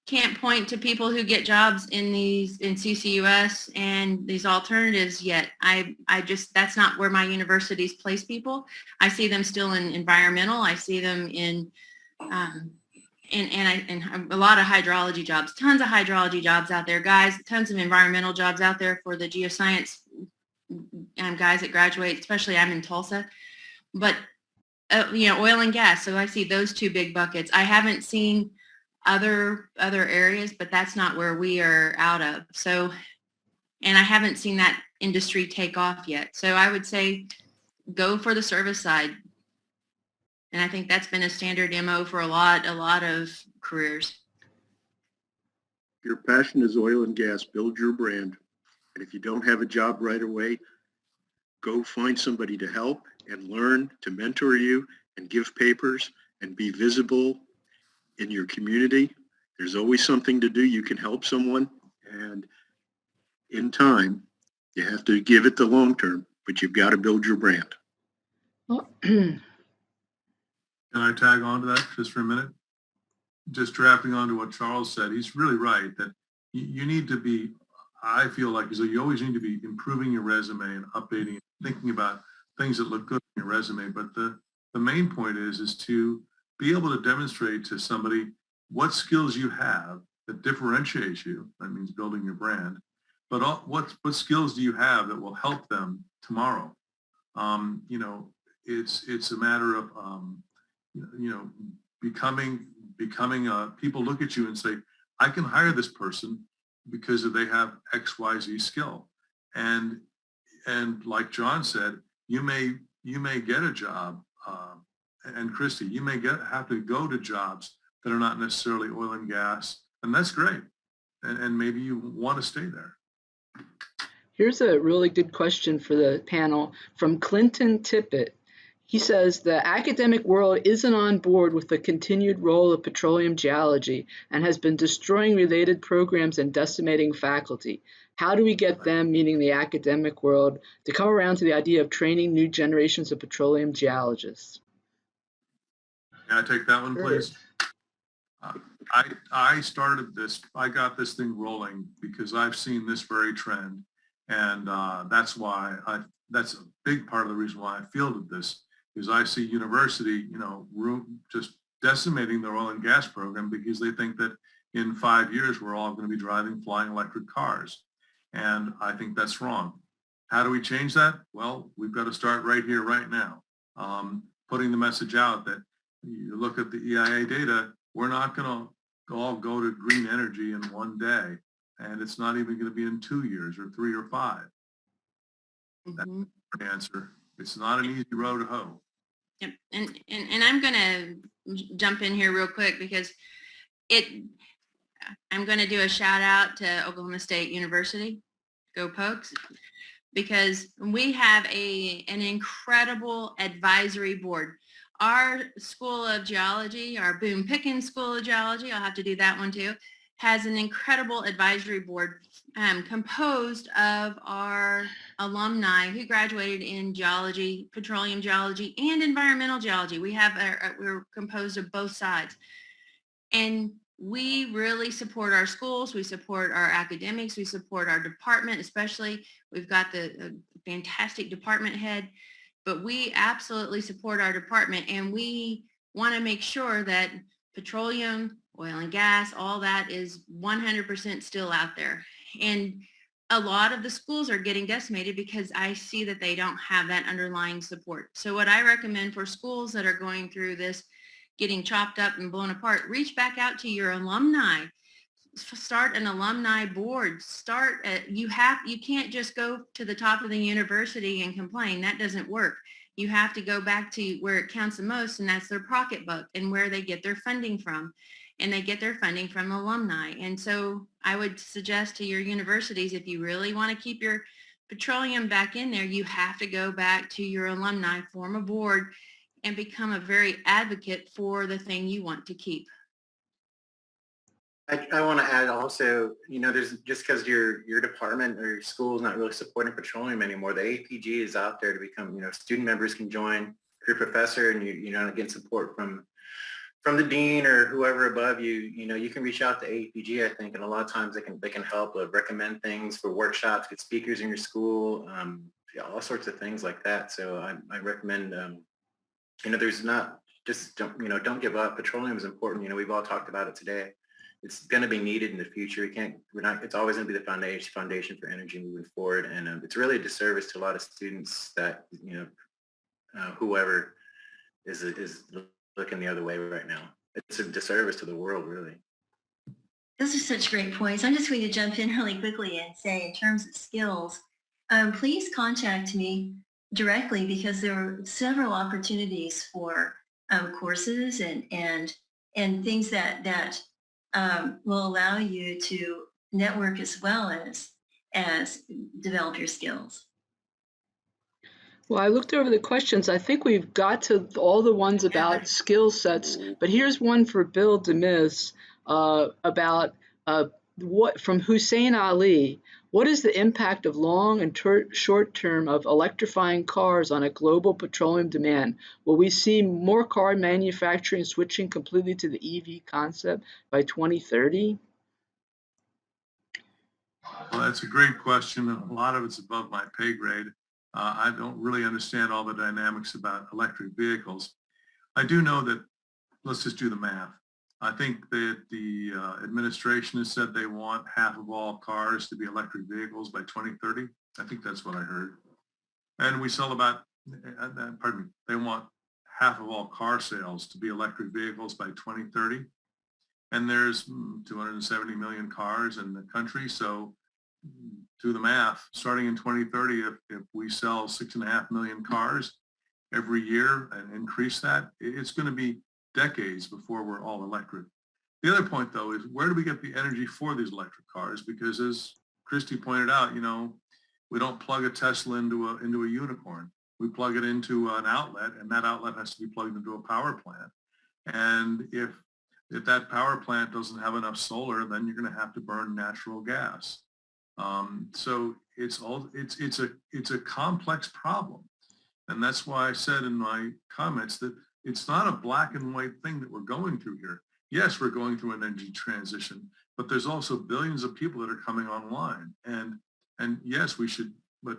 can't point to people who get jobs in CCUS and these alternatives yet. That's not where my universities place people. I see them still in environmental. I see them in and a lot of hydrology jobs, tons of hydrology jobs out there, guys, tons of environmental jobs out there for the geoscience guys that graduate, especially I'm in Tulsa, but oil and gas. So I see those two big buckets. I haven't seen other areas, but that's not where we are out of. So, and I haven't seen that industry take off yet. So I would say go for the service side. And I think that's been a standard MO for a lot of careers. Your passion is oil and gas. Build your brand. And if you don't have a job right away, go find somebody to help and learn, to mentor you and give papers and be visible in your community. There's always something to do. You can help someone. And in time, you have to give it the long term, but you've got to build your brand. Well, Can I tag on to that just for a minute? Just drafting on to what Charles said, he's really right that you need to be, I feel like, as though you always need to be improving your resume and updating it, thinking about things that look good in your resume. But the main point is to be able to demonstrate to somebody what skills you have that differentiates you. That means building your brand. But what skills do you have that will help them tomorrow? It's a matter of becoming people look at you and say, I can hire this person because they have XYZ skill. And like John said, you may get a job, and Christie, you may have to go to jobs that are not necessarily oil and gas, and that's great. And maybe you want to stay there. here's a really good question for the panel from Clinton Tippett. He says the academic world isn't on board with the continued role of petroleum geology and has been destroying related programs and decimating faculty. How do we get them, meaning the academic world, to come around to the idea of training new generations of petroleum geologists? Can I take that one, please? I started this, I got this thing rolling because I've seen this very trend. And that's a big part of the reason why I fielded this is I see university, just decimating their oil and gas program because they think that in 5 years, we're all going to be driving flying electric cars. And I think that's wrong. How do we change that? Well, we've got to start right here, right now. Putting the message out that you look at the EIA data, we're not going to all go to green energy in one day. And it's not even going to be in 2 years or 3 or 5. That's the answer. It's not an easy road to hoe. Yep. And I'm going to jump in here real quick because I'm going to do a shout out to Oklahoma State University. Go Pokes. Because we have an incredible advisory board. Our School of Geology, our Boone Pickens School of Geology, I'll have to do that one too, has an incredible advisory board composed of our alumni who graduated in geology, petroleum geology, and environmental geology. We're composed of both sides. And we really support our schools. We support our academics. We support our department, especially. We've got the fantastic department head, but we absolutely support our department. And we want to make sure that petroleum, oil and gas, all that is 100% still out there. And a lot of the schools are getting decimated because I see that they don't have that underlying support. So what I recommend for schools that are going through this, getting chopped up and blown apart, reach back out to your alumni. Start an alumni board. You can't just go to the top of the university and complain. That doesn't work. You have to go back to where it counts the most, and that's their pocketbook and where they get their funding from. And they get their funding from alumni. And so I would suggest to your universities, if you really want to keep your petroleum back in there, you have to go back to your alumni, form a board, and become a very advocate for the thing you want to keep. I want to add also, there's just because your department or your school is not really supporting petroleum anymore, the APG is out there to become, student members can join, your professor, and you get support from the dean or whoever above you. You can reach out to APG, I think, and a lot of times they can help recommend things for workshops, get speakers in your school, all sorts of things like that. So I recommend, there's not just don't give up. Petroleum is important. We've all talked about it today. It's going to be needed in the future. It's always going to be the foundation for energy moving forward. And it's really a disservice to a lot of students that, whoever is looking the other way right now. It's a disservice to the world, really. Those are such great points. I'm just going to jump in really quickly and say, in terms of skills, please contact me directly because there are several opportunities for courses and things that will allow you to network as well as develop your skills. Well, I looked over the questions. I think we've got to all the ones about skill sets, but here's one for Bill Demis about from Hussein Ali. What is the impact of long and short term of electrifying cars on a global petroleum demand? Will we see more car manufacturing switching completely to the EV concept by 2030? Well, that's a great question, and a lot of it's above my pay grade. I don't really understand all the dynamics about electric vehicles. I do know that, let's just do the math. I think that the administration has said they want half of all cars to be electric vehicles by 2030. I think that's what I heard. And we sell they want half of all car sales to be electric vehicles by 2030. And there's 270 million cars in the country. So do the math, starting in 2030, if we sell 6.5 million cars every year and increase that, it's going to be decades before we're all electric. The other point, though, is where do we get the energy for these electric cars? Because as Christie pointed out, we don't plug a Tesla into a unicorn. We plug it into an outlet, and that outlet has to be plugged into a power plant. And if that power plant doesn't have enough solar, then you're going to have to burn natural gas. So it's a complex problem. And that's why I said in my comments that it's not a black and white thing that we're going through here. yes, we're going through an energy transition, but there's also billions of people that are coming online. And yes, we should, but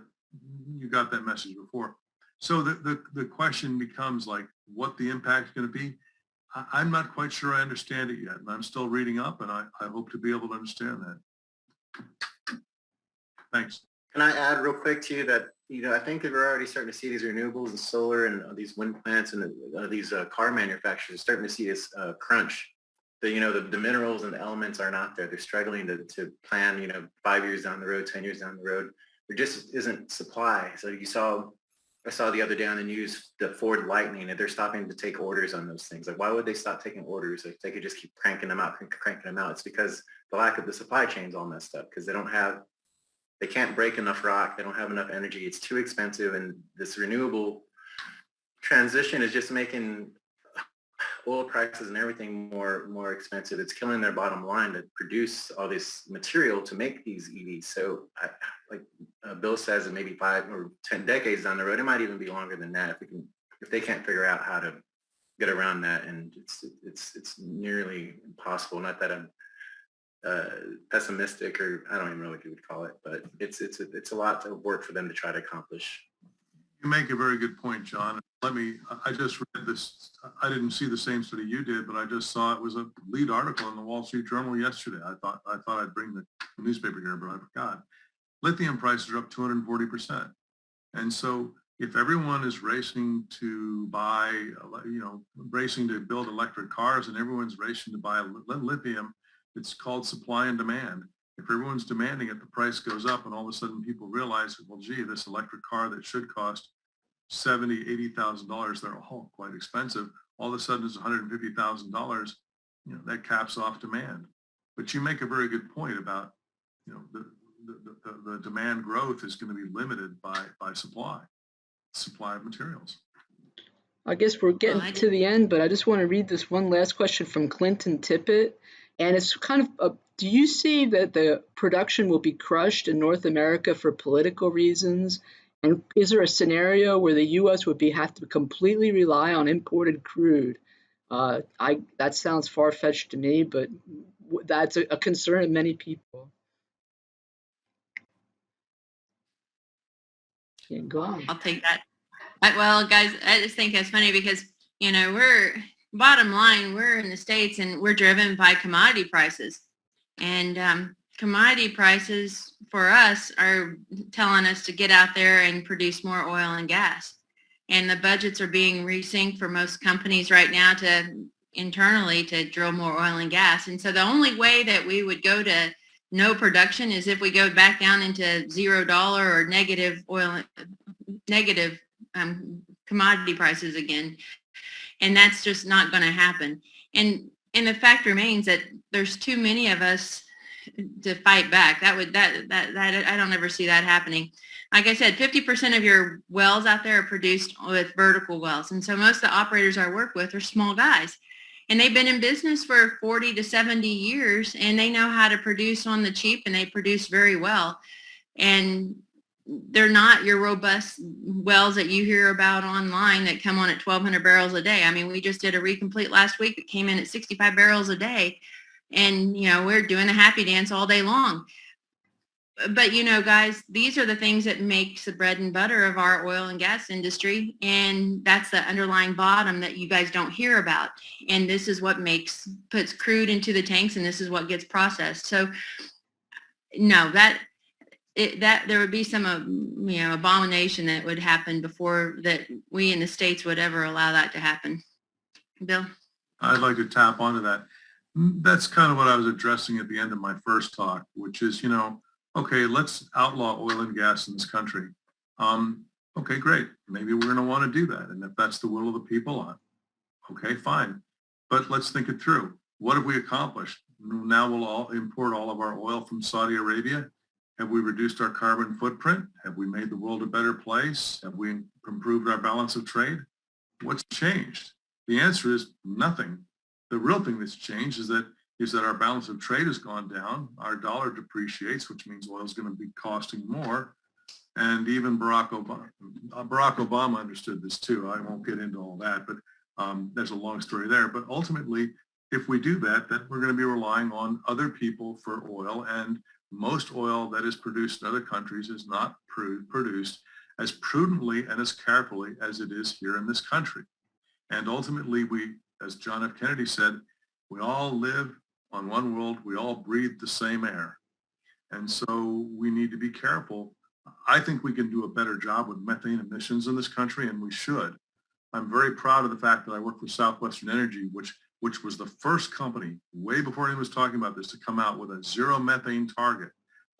you got that message before. So the question becomes like what the impact is going to be. I'm not quite sure I understand it yet, and I'm still reading up, and I hope to be able to understand that. Thanks. Can I add real quick to you that, I think that we're already starting to see these renewables and solar and these wind plants and these car manufacturers starting to see this crunch. The minerals and the elements aren't out there. They're struggling to plan, 5 years down the road, 10 years down the road. There just isn't supply. So I saw the other day on the news, the Ford Lightning, and they're stopping to take orders on those things. Like, why would they stop taking orders if they could just keep cranking them out? It's because the lack of the supply chain's all messed up because they can't break enough rock. They don't have enough energy. It's too expensive. And this renewable transition is just making oil prices and everything more expensive. It's killing their bottom line to produce all this material to make these EVs. So like Bill says, it maybe 5 or 10 decades down the road, it might even be longer than that if they can't figure out how to get around that. And it's nearly impossible. Not that I'm pessimistic, or I don't even know what you would call it, but it's a lot of work for them to try to accomplish. You make a very good point, John. I just read this. I didn't see the same study you did, but I just saw it was a lead article in the Wall Street Journal yesterday. I thought I'd bring the newspaper here, but I forgot. Lithium prices are up 240%. And so if everyone is racing to racing to build electric cars and everyone's racing to buy lithium, it's called supply and demand. If everyone's demanding it, the price goes up, and all of a sudden people realize, well, gee, this electric car that should cost $70,000, $80,000, they're all quite expensive. All of a sudden it's $150,000. That caps off demand. But you make a very good point about, the demand growth is going to be limited by supply of materials. I guess we're getting to the end, but I just want to read this one last question from Clinton Tippett. And it's kind of, do you see that the production will be crushed in North America for political reasons? And is there a scenario where the U.S. would have to completely rely on imported crude? That sounds far-fetched to me, but that's a concern of many people. Yeah, go on. I'll take that. Well, guys, I just think it's funny because, bottom line, we're in the States and we're driven by commodity prices. And commodity prices for us are telling us to get out there and produce more oil and gas. And the budgets are being resynced for most companies right now internally to drill more oil and gas. And so the only way that we would go to no production is if we go back down into $0 or negative commodity prices again. And that's just not going to happen. And the fact remains that there's too many of us to fight back. I don't ever see that happening. Like I said, 50% of your wells out there are produced with vertical wells. And so most of the operators I work with are small guys. And they've been in business for 40 to 70 years, and they know how to produce on the cheap, and they produce very well. And they're not your robust wells that you hear about online that come on at 1,200 barrels a day. I mean, we just did a recomplete last week. It came in at 65 barrels a day. And, we're doing a happy dance all day long. But, guys, these are the things that makes the bread and butter of our oil and gas industry. And that's the underlying bottom that you guys don't hear about. And this is what puts crude into the tanks, and this is what gets processed. So, no, that there would be some, abomination that would happen before that we in the States would ever allow that to happen. Bill? I'd like to tap onto that. That's kind of what I was addressing at the end of my first talk, which is, okay, let's outlaw oil and gas in this country. Okay, great. Maybe we're going to want to do that. And if that's the will of the people, okay, fine. But let's think it through. What have we accomplished? Now we'll all import all of our oil from Saudi Arabia. Have we reduced our carbon footprint? Have we made the world a better place? Have we improved our balance of trade? What's changed? The answer is nothing. The real thing that's changed is that our balance of trade has gone down. Our dollar depreciates, which means oil is going to be costing more. And even Barack Obama understood this too. I won't get into all that, but there's a long story there. But ultimately, if we do that, then we're going to be relying on other people for oil, and most oil that is produced in other countries is not produced as prudently and as carefully as it is here in this country. And ultimately, we, as John F. Kennedy said, we all live on one world, we all breathe the same air. And so we need to be careful. I think we can do a better job with methane emissions in this country, and we should. I'm very proud of the fact that I work for Southwestern Energy, which was the first company, way before anyone was talking about this, to come out with a zero methane target.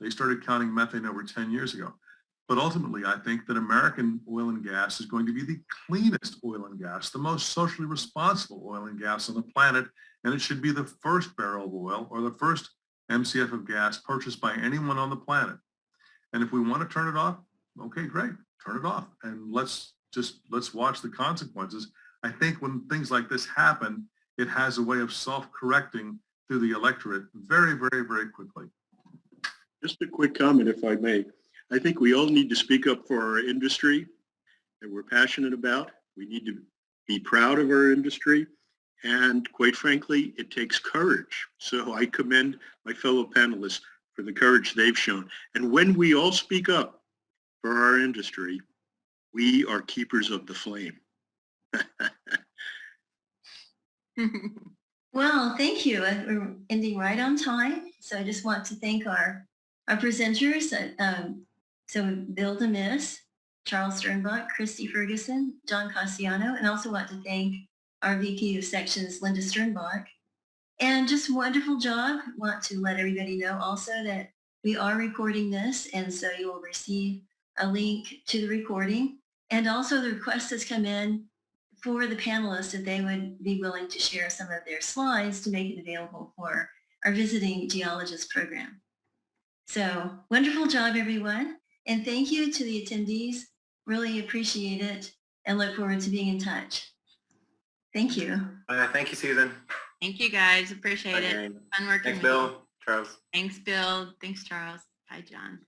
They started counting methane over 10 years ago. But ultimately, I think that American oil and gas is going to be the cleanest oil and gas, the most socially responsible oil and gas on the planet, and it should be the first barrel of oil or the first MCF of gas purchased by anyone on the planet. And if we want to turn it off, okay, great, turn it off. And let's watch the consequences. I think when things like this happen, it has a way of self-correcting through the electorate very, very, very quickly. Just a quick comment, if I may. I think we all need to speak up for our industry that we're passionate about. We need to be proud of our industry. And quite frankly, it takes courage. So I commend my fellow panelists for the courage they've shown. And when we all speak up for our industry, we are keepers of the flame. Well, thank you. We're ending right on time. So I just want to thank our presenters. So Bill DeMis, Charles Sternbach, Christie Ferguson, John Cassiano, and also want to thank our VP of Sections, Linda Sternbach. And just wonderful job. Want to let everybody know also that we are recording this, and so you will receive a link to the recording. And also the request has come in for the panelists if they would be willing to share some of their slides to make it available for our Visiting Geologist program. So wonderful job, everyone. And thank you to the attendees. Really appreciate it and look forward to being in touch. Thank you. Thank you, Susan. Thank you, guys. Appreciate Bye, it. Jane. Fun working Thanks, with you. Bill. Charles. Thanks, Bill. Thanks, Charles. Bye, John.